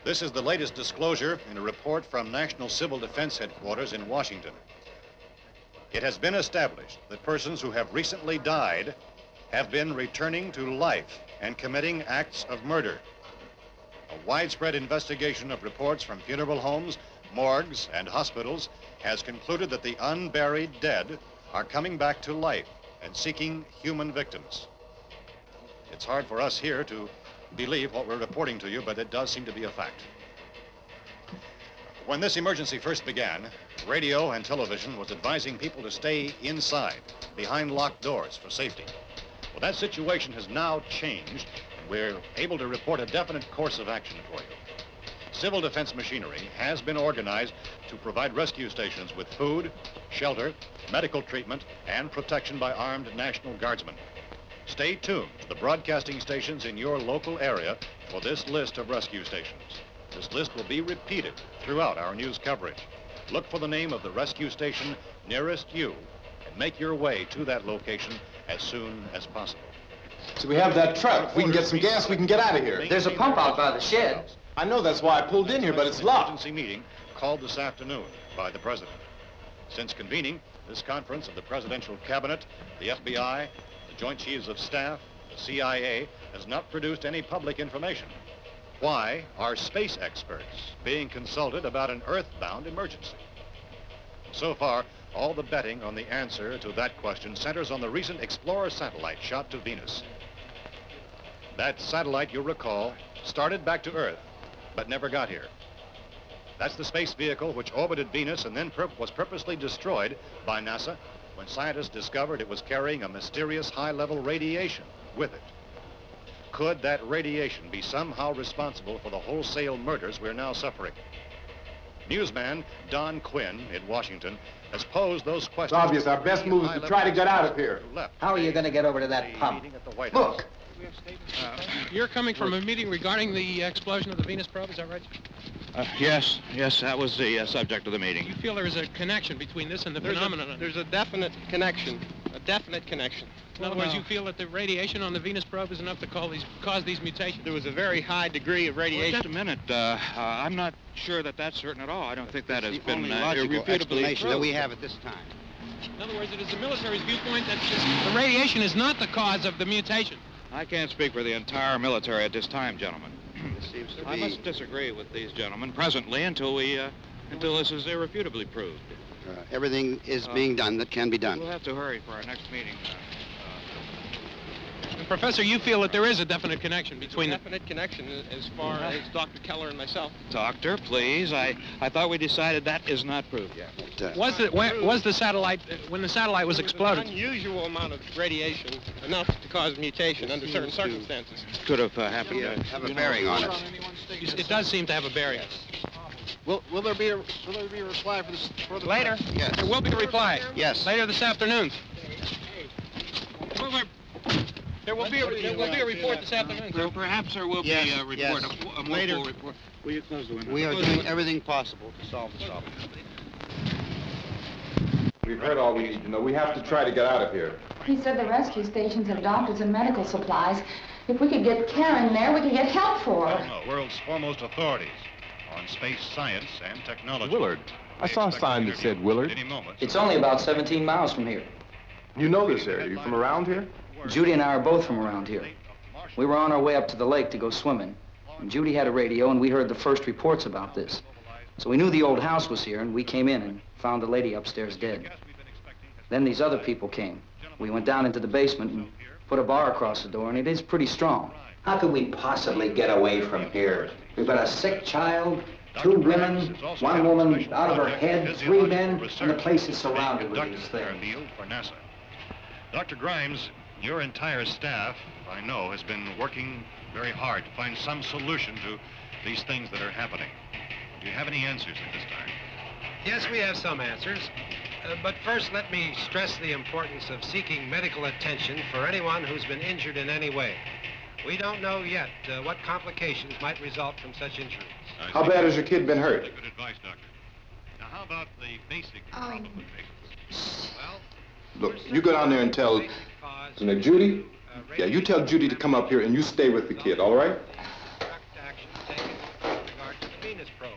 [SPEAKER 3] This is the latest disclosure in a report from National Civil Defense Headquarters in Washington. It has been established that persons who have recently died have been returning to life and committing acts of murder. A widespread investigation of reports from funeral homes, morgues, and hospitals has concluded that the unburied dead are coming back to life and seeking human victims. It's hard for us here to believe what we're reporting to you, but it does seem to be a fact. When this emergency first began, radio and television was advising people to stay inside, behind locked doors for safety. Well, that situation has now changed, and we're able to report a definite course of action for you. Civil defense machinery has been organized to provide rescue stations with food, shelter, medical treatment, and protection by armed National Guardsmen. Stay tuned to the broadcasting stations in your local area for this list of rescue stations. This list will be repeated throughout our news coverage. Look for the name of the rescue station nearest you and make your way to that location as soon as possible.
[SPEAKER 5] So we have that truck. If we can get some gas, we can get out of here.
[SPEAKER 7] There's a pump out by the shed.
[SPEAKER 5] I know, that's why I pulled in here, but it's locked.
[SPEAKER 3] Emergency meeting called this afternoon by the President. Since convening this conference of the Presidential Cabinet, the FBI, the Joint Chiefs of Staff, the CIA, has not produced any public information. Why are space experts being consulted about an Earth-bound emergency? So far, all the betting on the answer to that question centers on the recent Explorer satellite shot to Venus. That satellite, you'll recall, started back to Earth, but never got here. That's the space vehicle which orbited Venus and then was purposely destroyed by NASA when scientists discovered it was carrying a mysterious high-level radiation with it. Could that radiation be somehow responsible for the wholesale murders we're now suffering? Newsman Don Quinn in Washington has posed those questions.
[SPEAKER 5] It's obvious our best move is to try to get out of here.
[SPEAKER 8] How are you going to get over to that pump? Look!
[SPEAKER 11] You're coming from a meeting regarding the explosion of the Venus probe, is that right?
[SPEAKER 12] Yes, that was the subject of the meeting.
[SPEAKER 11] You feel there is a connection between this and the phenomenon?
[SPEAKER 10] There's a definite connection. A definite connection.
[SPEAKER 11] In other words, you feel that the radiation on the Venus probe is enough to cause these mutations?
[SPEAKER 10] There was a very high degree of radiation.
[SPEAKER 12] Well, just a minute. I'm not sure that that's certain at all. I don't think that has been
[SPEAKER 8] logical explanation that we
[SPEAKER 12] proved.
[SPEAKER 8] have at this time.
[SPEAKER 11] In other words, it is the military's viewpoint that the radiation is not the cause of the mutation.
[SPEAKER 12] I can't speak for the entire military at this time, gentlemen.
[SPEAKER 8] This seems to
[SPEAKER 12] I
[SPEAKER 8] be...
[SPEAKER 12] must disagree with these gentlemen presently until this is irrefutably proved.
[SPEAKER 8] everything is being done that can be done.
[SPEAKER 12] We'll have to hurry for our next meeting.
[SPEAKER 11] Professor, you feel that there is a definite connection between...
[SPEAKER 10] Definite connection as far as Dr. Keller and myself.
[SPEAKER 12] Doctor, please. I thought we decided that is not proved yet.
[SPEAKER 11] Was the satellite, when the satellite was exploded?
[SPEAKER 10] An unusual amount of radiation, enough to cause mutation under certain circumstances.
[SPEAKER 12] Could have happened.
[SPEAKER 8] Have a bearing on it.
[SPEAKER 11] It does seem to have a bearing.
[SPEAKER 10] Will there be a reply for this?
[SPEAKER 11] Later?
[SPEAKER 8] Yes.
[SPEAKER 11] There will be a reply.
[SPEAKER 8] Yes.
[SPEAKER 11] Later this afternoon. There will be a report this afternoon.
[SPEAKER 12] Well, perhaps there will be a report,
[SPEAKER 8] yes.
[SPEAKER 12] a more full report. Will you close the window?
[SPEAKER 8] We are doing everything possible to solve the problem.
[SPEAKER 5] We've heard all we need to know. We have to try to get out of here.
[SPEAKER 9] He said the rescue stations have doctors and medical supplies. If we could get care in there, we could get help for her.
[SPEAKER 3] The world's foremost authorities on space science and technology.
[SPEAKER 5] Willard. I saw a sign that said Willard.
[SPEAKER 7] It's only about 17 miles from here.
[SPEAKER 5] You know this area. You from around here?
[SPEAKER 7] Judy and I are both from around here. We were on our way up to the lake to go swimming, and Judy had a radio, and we heard the first reports about this. So we knew the old house was here, and we came in and found the lady upstairs dead. Then these other people came. We went down into the basement and put a bar across the door, and it is pretty strong.
[SPEAKER 8] How could we possibly get away from here? We've got a sick child, 2 women, 1 woman out of her head, 3 men, and the place is surrounded with these things.
[SPEAKER 3] Dr. Grimes, your entire staff, I know, has been working very hard to find some solution to these things that are happening. Do you have any answers at this time?
[SPEAKER 2] Yes, we have some answers. But first, let me stress the importance of seeking medical attention for anyone who's been injured in any way. We don't know yet what complications might result from such injuries.
[SPEAKER 5] How bad has your kid been hurt?
[SPEAKER 3] Good advice, Doctor. Now, how about the basic problem with patients? Well,
[SPEAKER 5] Look, you go down there and tell... Now, Judy? Yeah, you tell Judy to come up here and you stay with the kid, all right?
[SPEAKER 2] Action taken with regard to the Venus probe.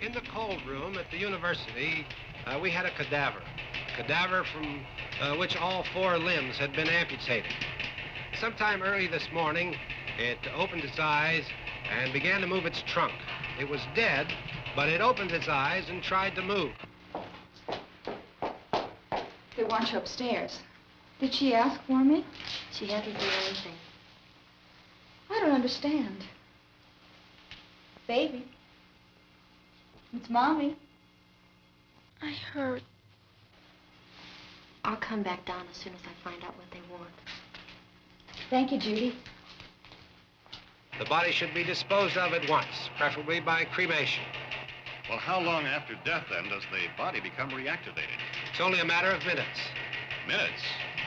[SPEAKER 2] In the cold room at the university, we had a cadaver from which all 4 limbs had been amputated. Sometime early this morning, it opened its eyes and began to move its trunk. It was dead, but it opened its eyes and tried to move.
[SPEAKER 9] They want you upstairs. Did she ask for me?
[SPEAKER 13] She hasn't said anything.
[SPEAKER 9] I don't understand. Baby. It's Mommy.
[SPEAKER 13] I heard. I'll come back down as soon as I find out what they want.
[SPEAKER 9] Thank you, Judy.
[SPEAKER 10] The body should be disposed of at once, preferably by cremation.
[SPEAKER 3] Well, how long after death, then, does the body become reactivated?
[SPEAKER 10] It's only a matter of minutes.
[SPEAKER 3] Minutes?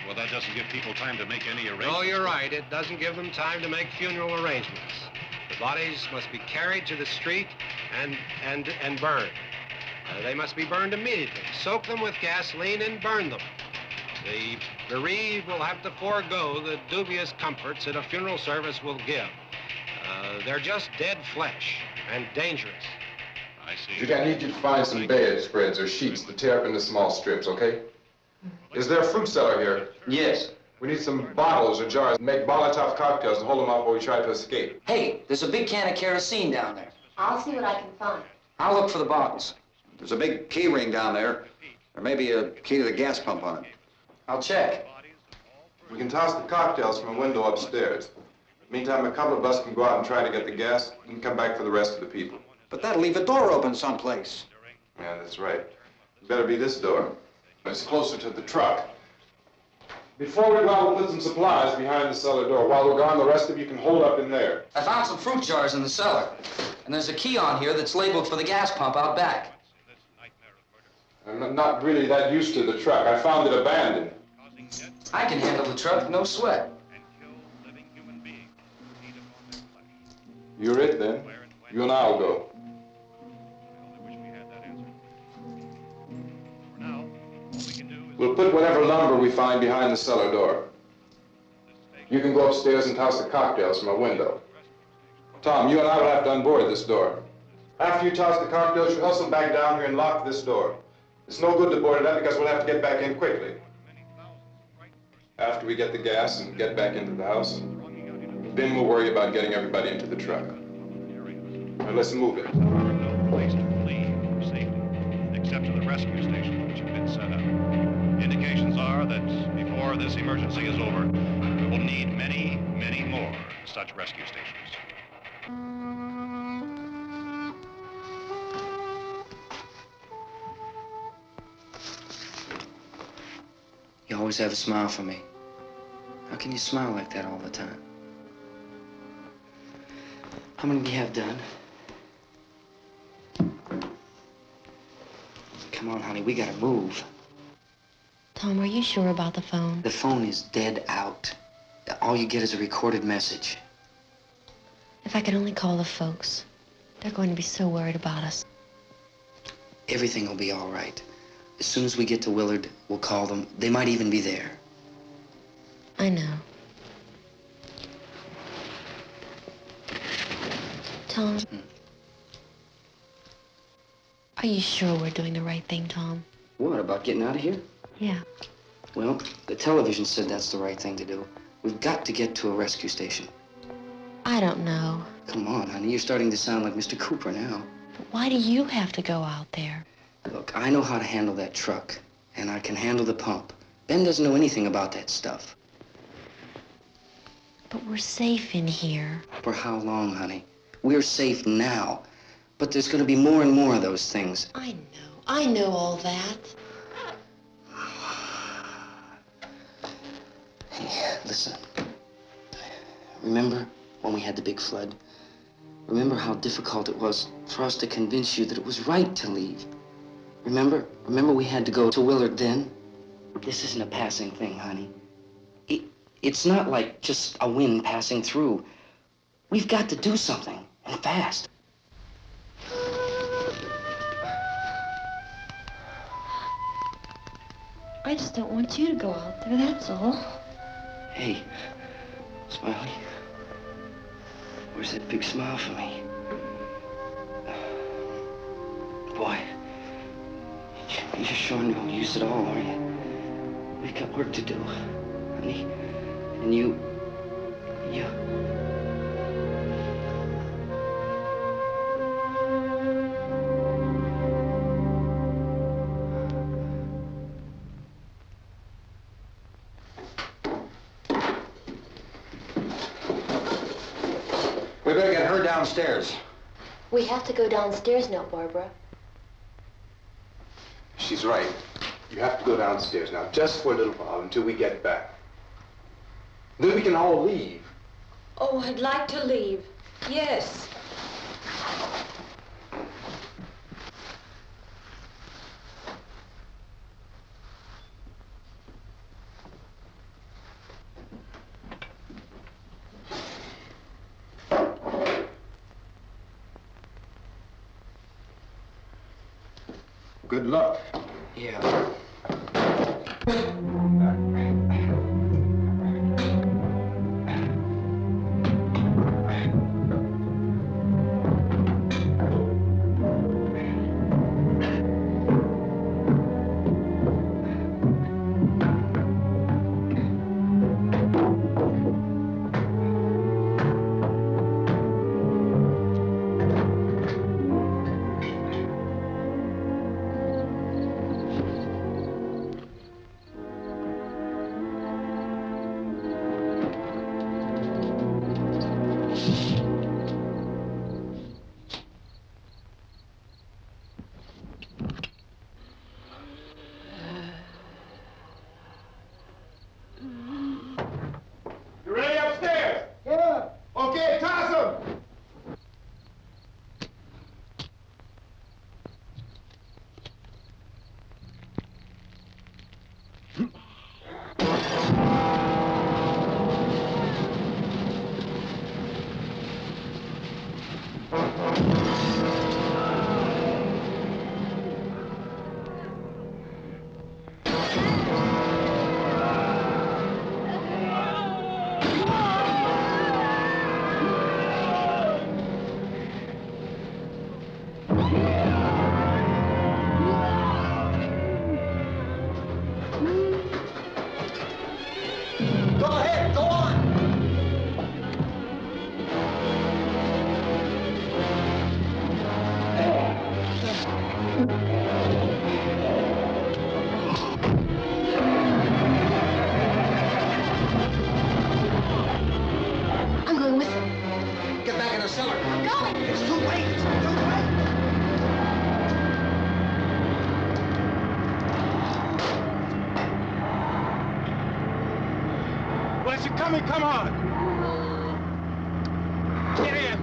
[SPEAKER 3] Well, that doesn't give people time to make any arrangements.
[SPEAKER 10] Oh, you're right. It doesn't give them time to make funeral arrangements. The bodies must be carried to the street and burned. They must be burned immediately. Soak them with gasoline and burn them. The bereaved will have to forego the dubious comforts that a funeral service will give. They're just dead flesh and dangerous.
[SPEAKER 3] I see.
[SPEAKER 5] Judy, I need you to find some bedspreads or sheets to tear up into small strips, okay? Is there a fruit cellar here?
[SPEAKER 7] Yes.
[SPEAKER 5] We need some bottles or jars. Make Molotov cocktails and hold them off while we try to escape.
[SPEAKER 7] Hey, there's a big can of kerosene down there.
[SPEAKER 13] I'll see what I can find.
[SPEAKER 7] I'll look for the bottles.
[SPEAKER 14] There's a big key ring down there. There may be a key to the gas pump on it.
[SPEAKER 7] I'll check.
[SPEAKER 5] We can toss the cocktails from a window upstairs. Meantime, a couple of us can go out and try to get the gas and come back for the rest of the people.
[SPEAKER 14] But that'll leave a door open someplace.
[SPEAKER 5] Yeah, that's right. It better be this door. It's closer to the truck. Before we go out, we'll put some supplies behind the cellar door. While we're gone, the rest of you can hold up in there.
[SPEAKER 7] I found some fruit jars in the cellar. And there's a key on here that's labeled for the gas pump out back.
[SPEAKER 5] I'm not really that used to the truck. I found it abandoned.
[SPEAKER 7] I can handle the truck, no sweat.
[SPEAKER 5] You're it, then. You and I'll go. We'll put whatever lumber we find behind the cellar door. You can go upstairs and toss the cocktails from a window. Tom, you and I will have to unboard this door. After you toss the cocktails, you hustle back down here and lock this door. It's no good to board it up because we'll have to get back in quickly. After we get the gas and get back into the house, then we'll worry about getting everybody into the truck. Now let's move it.
[SPEAKER 3] No place to flee for safety, except to the rescue stations which have been set up. Indications are that before this emergency is over, we will need many, many more such rescue stations.
[SPEAKER 7] You always have a smile for me. How can you smile like that all the time? How many do you have done? Come on, honey, we gotta move.
[SPEAKER 13] Tom, are you sure about the phone?
[SPEAKER 7] The phone is dead out. All you get is a recorded message.
[SPEAKER 13] If I could only call the folks. They're going to be so worried about us.
[SPEAKER 7] Everything will be all right. As soon as we get to Willard, we'll call them. They might even be there.
[SPEAKER 13] I know. Tom? Are you sure we're doing the right thing, Tom?
[SPEAKER 7] What, about getting out of here?
[SPEAKER 13] Yeah.
[SPEAKER 7] Well, the television said that's the right thing to do. We've got to get to a rescue station.
[SPEAKER 13] I don't know.
[SPEAKER 7] Come on, honey, you're starting to sound like Mr. Cooper now.
[SPEAKER 13] But why do you have to go out there?
[SPEAKER 7] Look, I know how to handle that truck, and I can handle the pump. Ben doesn't know anything about that stuff.
[SPEAKER 13] But we're safe in here.
[SPEAKER 7] For how long, honey? We're safe now, but there's going to be more and more of those things.
[SPEAKER 13] I know all that.
[SPEAKER 7] Hey, listen. Remember when we had the big flood? Remember how difficult it was for us to convince you that it was right to leave? Remember we had to go to Willard then? This isn't a passing thing, honey. It's not like just a wind passing through. We've got to do something, and fast.
[SPEAKER 13] I just don't want you to go out there, that's all.
[SPEAKER 7] Hey, Smiley, where's that big smile for me? Boy, you're sure no use at all, are you? We've got work to do, honey. And you...
[SPEAKER 14] We better get her downstairs.
[SPEAKER 13] We have to go downstairs now, Barbara.
[SPEAKER 5] She's right. You have to go downstairs now, just for a little while, until we get back. Then we can all leave.
[SPEAKER 6] Oh, I'd like to leave. Yes.
[SPEAKER 5] Good luck.
[SPEAKER 7] Yeah.
[SPEAKER 5] You ready upstairs? Yeah. Okay, toss 'em.
[SPEAKER 8] Go ahead, go on.
[SPEAKER 13] I'm going with them.
[SPEAKER 8] Get back in the cellar.
[SPEAKER 13] I'm going.
[SPEAKER 8] It's too late. It's too late.
[SPEAKER 5] Well, if you're coming, come on. Get in.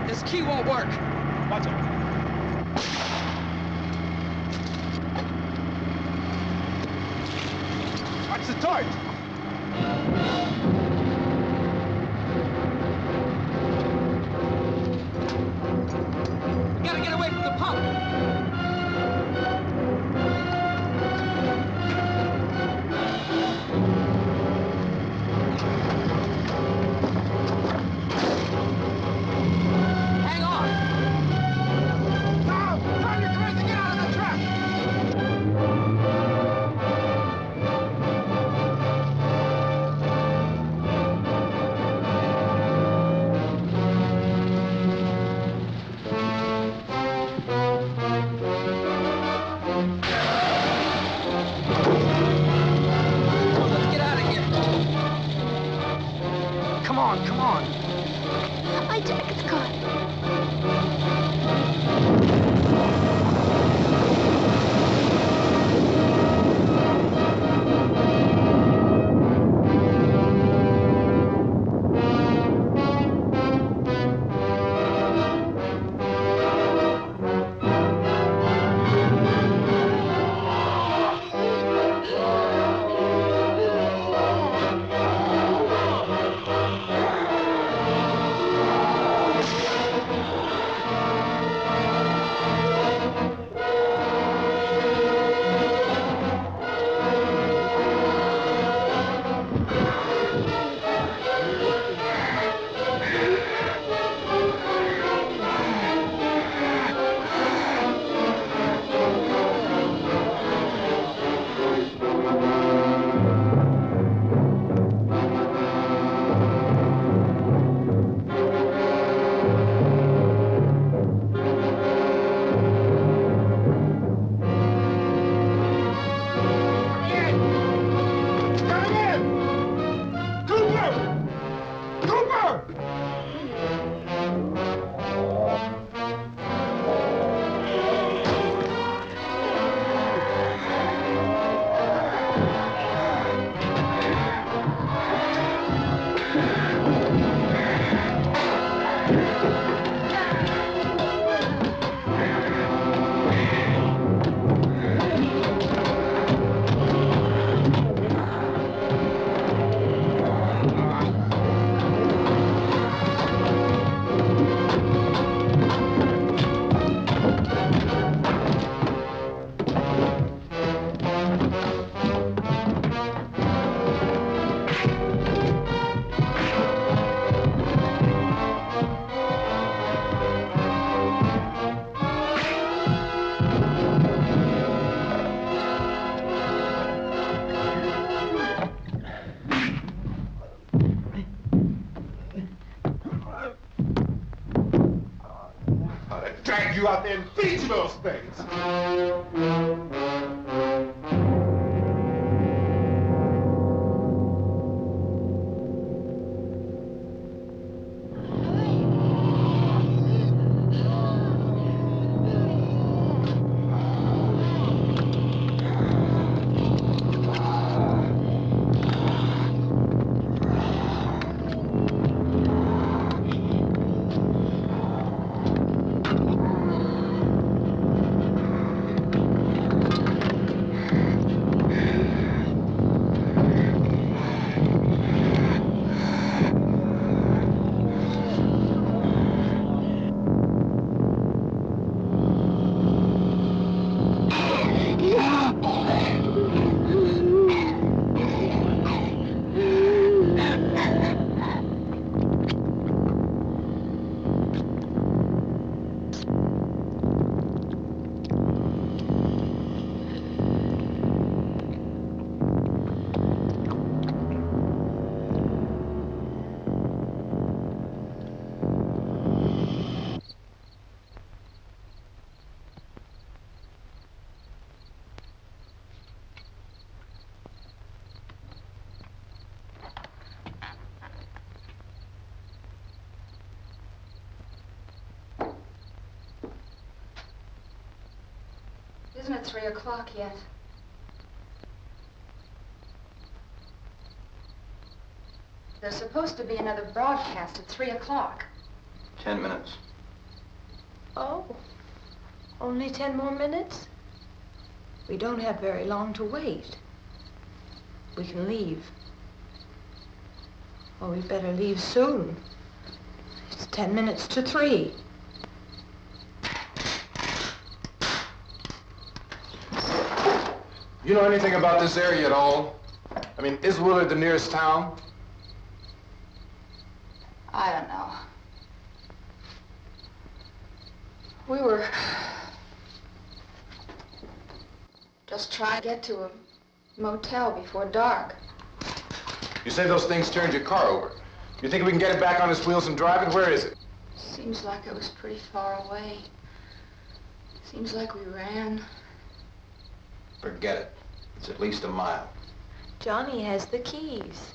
[SPEAKER 7] This key won't work.
[SPEAKER 5] Watch it. Watch the torch.
[SPEAKER 7] We gotta get away from the pump. Come on.
[SPEAKER 13] My jacket's caught.
[SPEAKER 5] you out there and feed you those things.
[SPEAKER 9] Isn't it 3 o'clock yet? There's supposed to be another broadcast at 3 o'clock.
[SPEAKER 14] 10 minutes.
[SPEAKER 6] Oh, only 10 more minutes? We don't have very long to wait. We can leave. Oh, we better leave soon. It's 10 minutes to 3.
[SPEAKER 5] You know anything about this area at all? I mean, is Willard the nearest town?
[SPEAKER 9] I don't know. We were just trying to get to a motel before dark.
[SPEAKER 5] You say those things turned your car over. You think we can get it back on its wheels and drive it? Where is it?
[SPEAKER 9] Seems like it was pretty far away. Seems like we ran.
[SPEAKER 14] Forget it. It's at least a mile.
[SPEAKER 6] Johnny has the keys.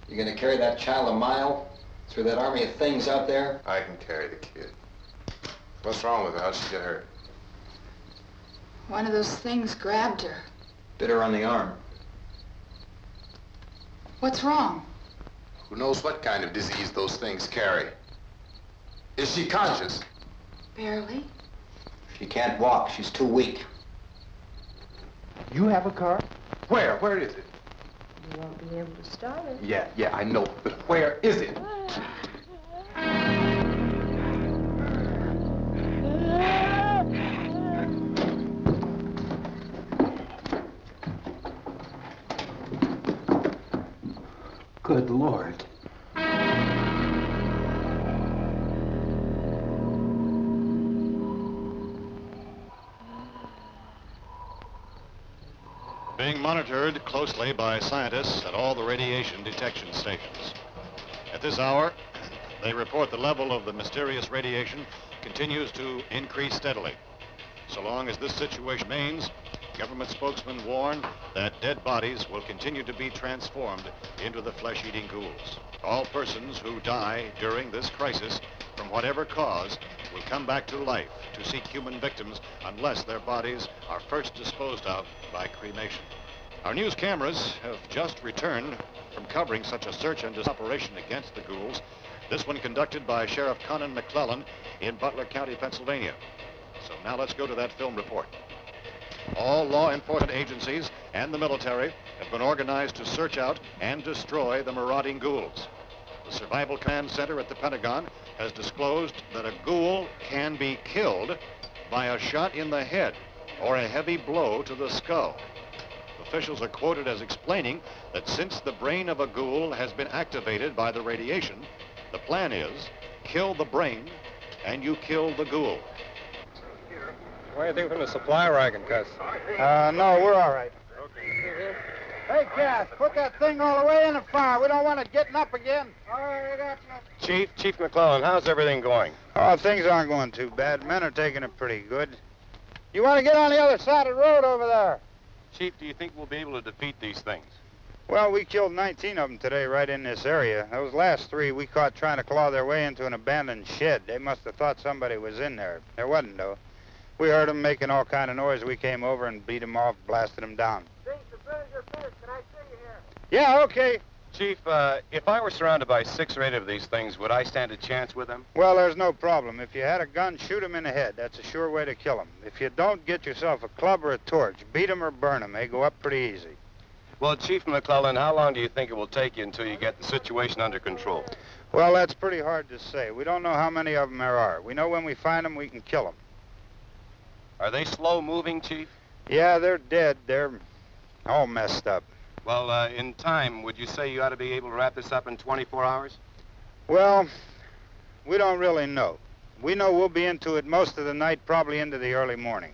[SPEAKER 14] You gonna carry that child a mile through that army of things out there?
[SPEAKER 5] I can carry the kid. What's wrong with her? How'd she get hurt?
[SPEAKER 9] One of those things grabbed her.
[SPEAKER 14] Bit her on the arm.
[SPEAKER 9] What's wrong?
[SPEAKER 5] Who knows what kind of disease those things carry? Is she conscious?
[SPEAKER 9] Barely.
[SPEAKER 14] She can't walk. She's too weak.
[SPEAKER 5] You have a car? Where? Where is it?
[SPEAKER 6] You won't be able to start it.
[SPEAKER 5] Yeah, I know. But where is it?
[SPEAKER 2] Good Lord.
[SPEAKER 3] Being monitored closely by scientists at all the radiation detection stations. At this hour, they report the level of the mysterious radiation continues to increase steadily. So long as this situation remains, government spokesmen warn that dead bodies will continue to be transformed into the flesh-eating ghouls. All persons who die during this crisis, from whatever cause, will come back to life to seek human victims unless their bodies are first disposed of by cremation. Our news cameras have just returned from covering such a search and destroy operation against the ghouls, this one conducted by Sheriff Conan McClellan in Butler County, Pennsylvania. So now let's go to that film report. All law enforcement agencies and the military have been organized to search out and destroy the marauding ghouls. The Survival Command Center at the Pentagon has disclosed that a ghoul can be killed by a shot in the head or a heavy blow to the skull. Officials are quoted as explaining that since the brain of a ghoul has been activated by the radiation, the plan is kill the brain and you kill the ghoul.
[SPEAKER 11] What do you think from the supply wagon, Cuz? No, we're all right.
[SPEAKER 15] Hey, Cass, put that thing all the way in the fire. We don't want it getting up again. All right, I got you.
[SPEAKER 10] Chief McClellan, how's everything going?
[SPEAKER 15] Oh, things aren't going too bad. Men are taking it pretty good. You want to get on the other side of the road over there?
[SPEAKER 10] Chief, do you think we'll be able to defeat these things?
[SPEAKER 15] Well, we killed 19 of them today right in this area. Those last 3 we caught trying to claw their way into an abandoned shed. They must have thought somebody was in there. There wasn't, though. We heard them making all kind of noise. We came over and beat them off, blasted them down. Yeah, okay.
[SPEAKER 10] Chief, if I were surrounded by 6 or 8 of these things, would I stand a chance with them?
[SPEAKER 15] Well, there's no problem. If you had a gun, shoot them in the head. That's a sure way to kill them. If you don't, get yourself a club or a torch. Beat them or burn them. They go up pretty easy.
[SPEAKER 10] Well, Chief McClellan, how long do you think it will take you until you get the situation under control?
[SPEAKER 15] Well, that's pretty hard to say. We don't know how many of them there are. We know when we find them, we can kill them.
[SPEAKER 10] Are they slow-moving, Chief?
[SPEAKER 15] Yeah, they're dead. They're all messed up.
[SPEAKER 10] Well, in time, would you say you ought to be able to wrap this up in 24 hours?
[SPEAKER 15] Well, we don't really know. We know we'll be into it most of the night, probably into the early morning.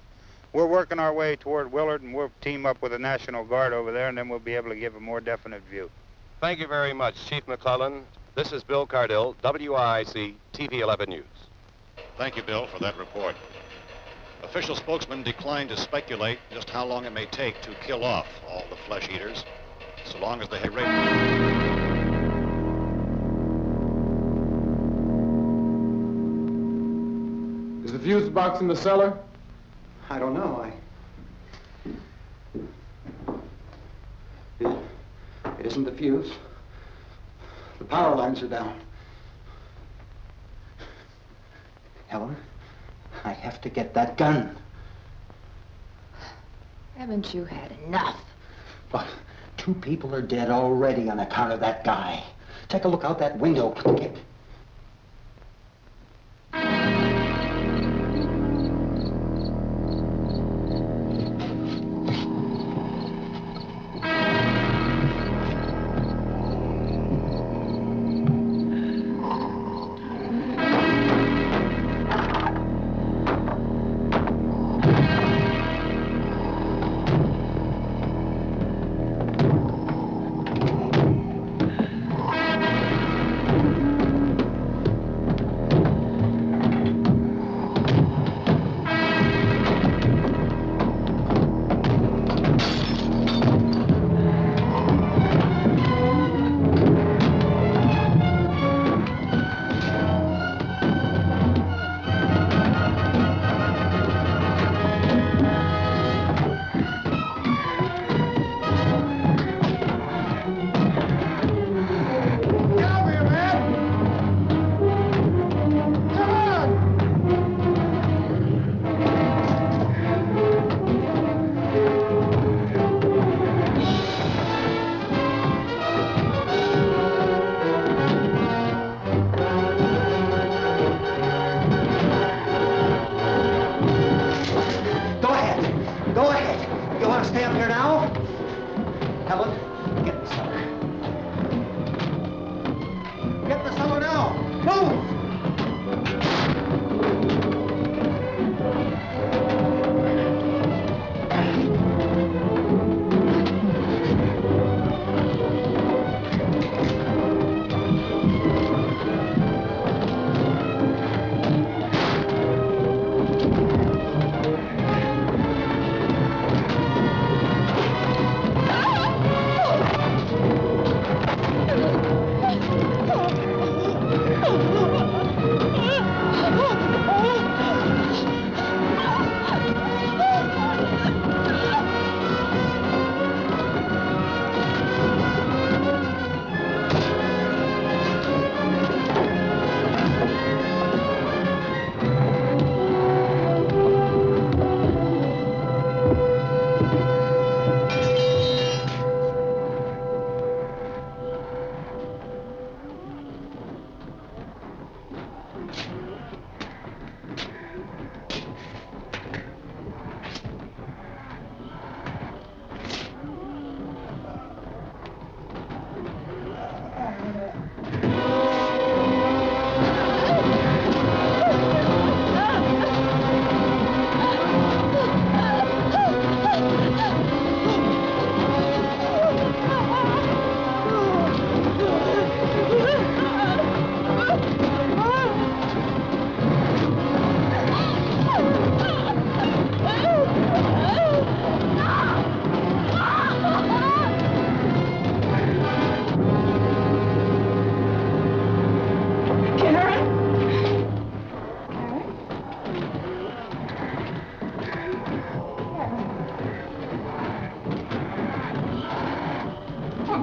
[SPEAKER 15] We're working our way toward Willard, and we'll team up with the National Guard over there, and then we'll be able to give a more definite view.
[SPEAKER 10] Thank you very much, Chief McClellan. This is Bill Cardill, WIC TV 11 News.
[SPEAKER 3] Thank you, Bill, for that report. Official spokesman declined to speculate just how long it may take to kill off all the flesh eaters, so long as they have raided.
[SPEAKER 5] Is the fuse box in the cellar?
[SPEAKER 8] I don't know. It isn't the fuse. The power lines are down. Helen, I have to get that gun.
[SPEAKER 6] Haven't you had enough?
[SPEAKER 8] Look, 2 people are dead already on account of that guy. Take a look out that window. Get...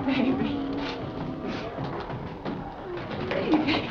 [SPEAKER 16] baby. Baby.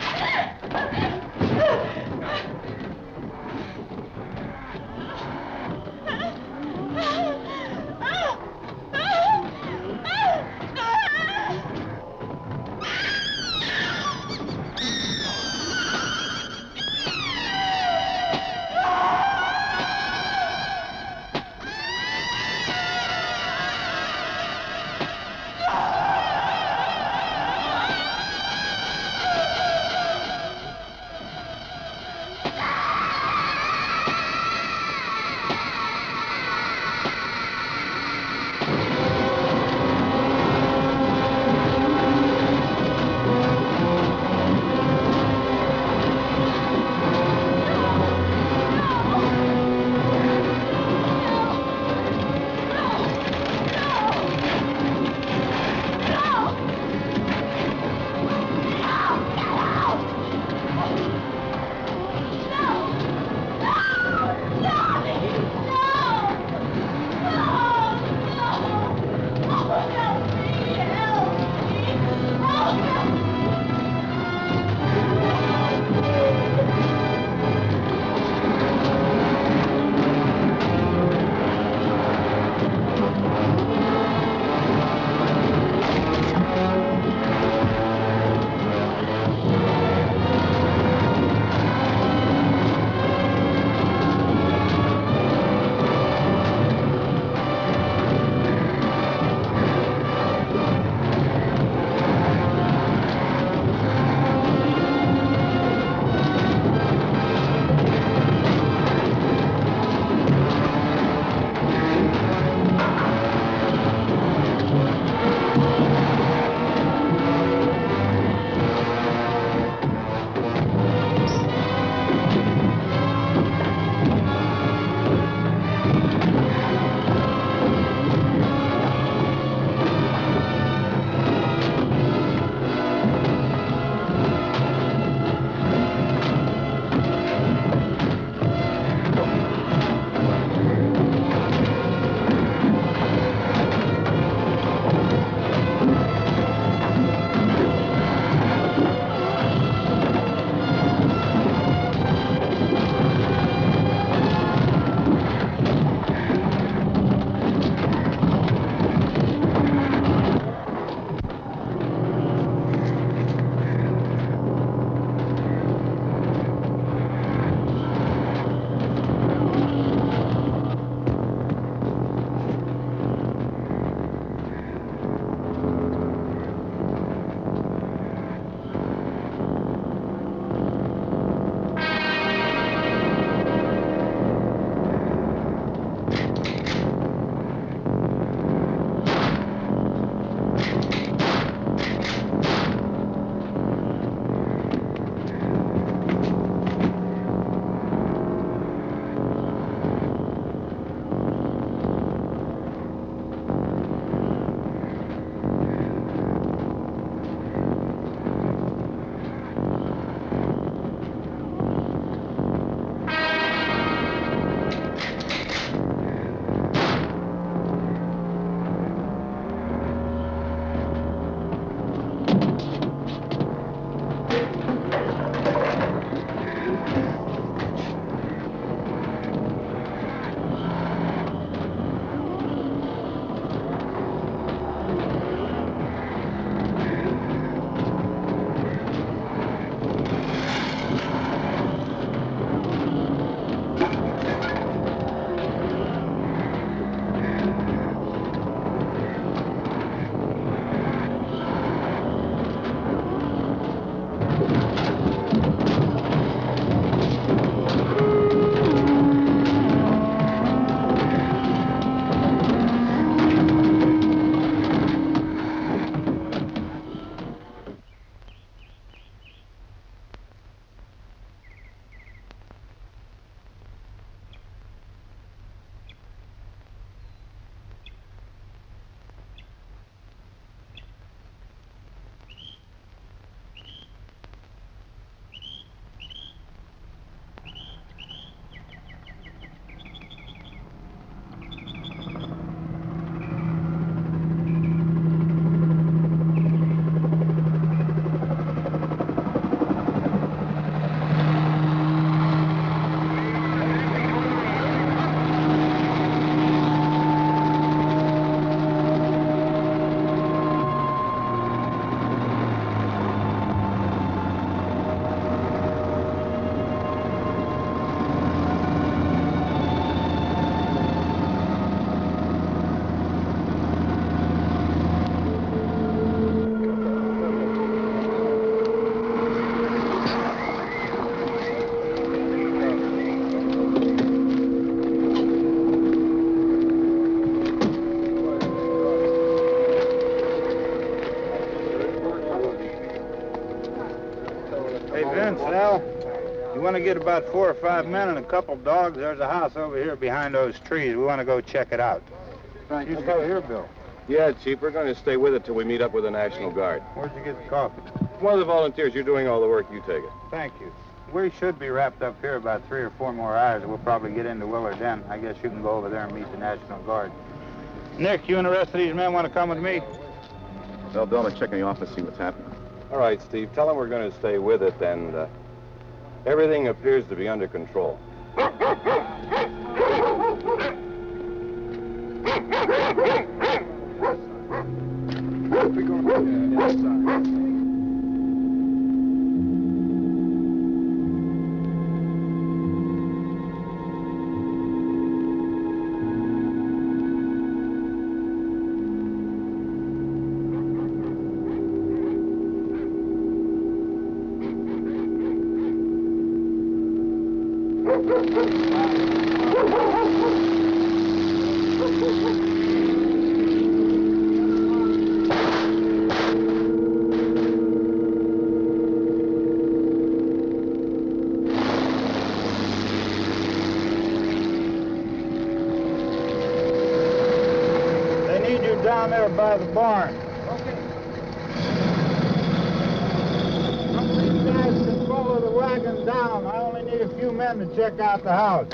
[SPEAKER 15] Vince, Al, you want to get about 4 or 5 men and a couple dogs? There's a house over here behind those trees. We want to go check it out.
[SPEAKER 16] Right.
[SPEAKER 15] You stay here, Bill.
[SPEAKER 16] Yeah, Chief, we're going to stay with it till we meet up with the National Guard.
[SPEAKER 15] Where'd you get the coffee?
[SPEAKER 16] One of the volunteers, you're doing all the work, you take it.
[SPEAKER 15] Thank you. We should be wrapped up here about 3 or 4 more hours. We'll probably get into Willard then. I guess you can go over there and meet the National Guard. Nick, you and the rest of these men want to come with me?
[SPEAKER 16] Well, Bill, check in the office, see what's happening. All right, Steve, tell them we're going to stay with it, and everything appears to be under control.
[SPEAKER 15] We go on the inside. Down there by the barn. Okay. Some of these guys can follow the wagon down. I only need a few men to check out the house.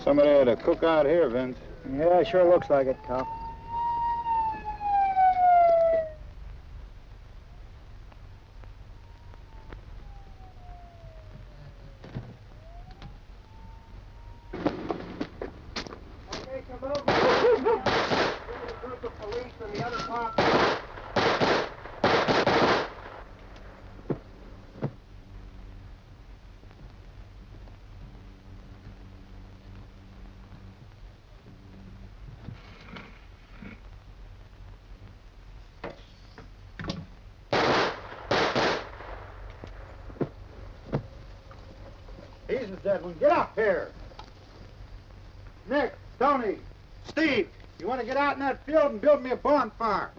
[SPEAKER 15] Somebody had a cook out here, Vince.
[SPEAKER 17] Yeah, sure looks like it, Karl.
[SPEAKER 15] He's the dead one. Get up here. Nick, Tony, Steve, you want to get out in that field and build me a bonfire?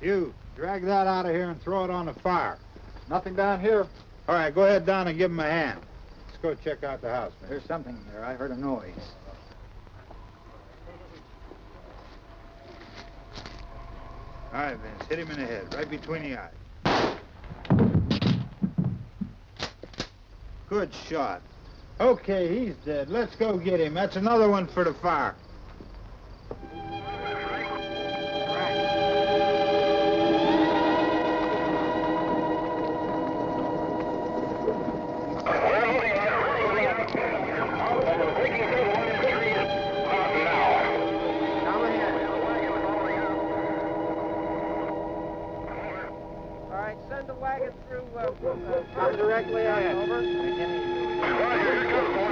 [SPEAKER 15] You, drag that out of here and throw it on the fire.
[SPEAKER 17] Nothing down here.
[SPEAKER 15] All right, go ahead down and give him a hand. Let's go check out the house, man.
[SPEAKER 17] There's something there. I heard a noise.
[SPEAKER 15] All right, Vince, hit him in the head, right between the eyes. Good shot. Okay, he's dead. Let's go get him. That's another one for the fire.
[SPEAKER 17] Come directly ahead. Over.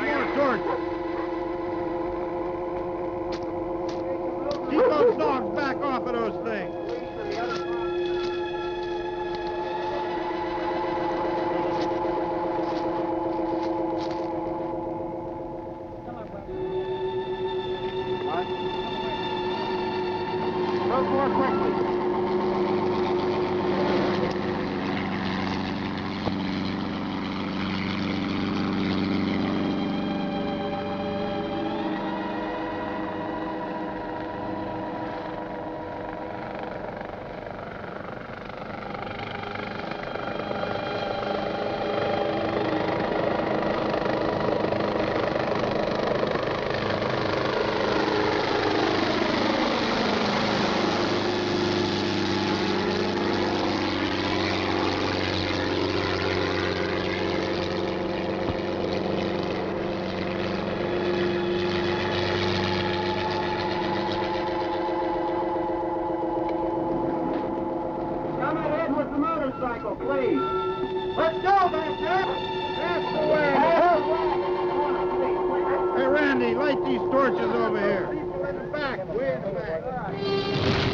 [SPEAKER 15] More torches. Keep those dogs back off of those things.
[SPEAKER 17] What? Go more quickly. Please. Let's go back there. That's the way.
[SPEAKER 15] Hey, Randy, light these torches over here.
[SPEAKER 17] People in the back. Way in the back.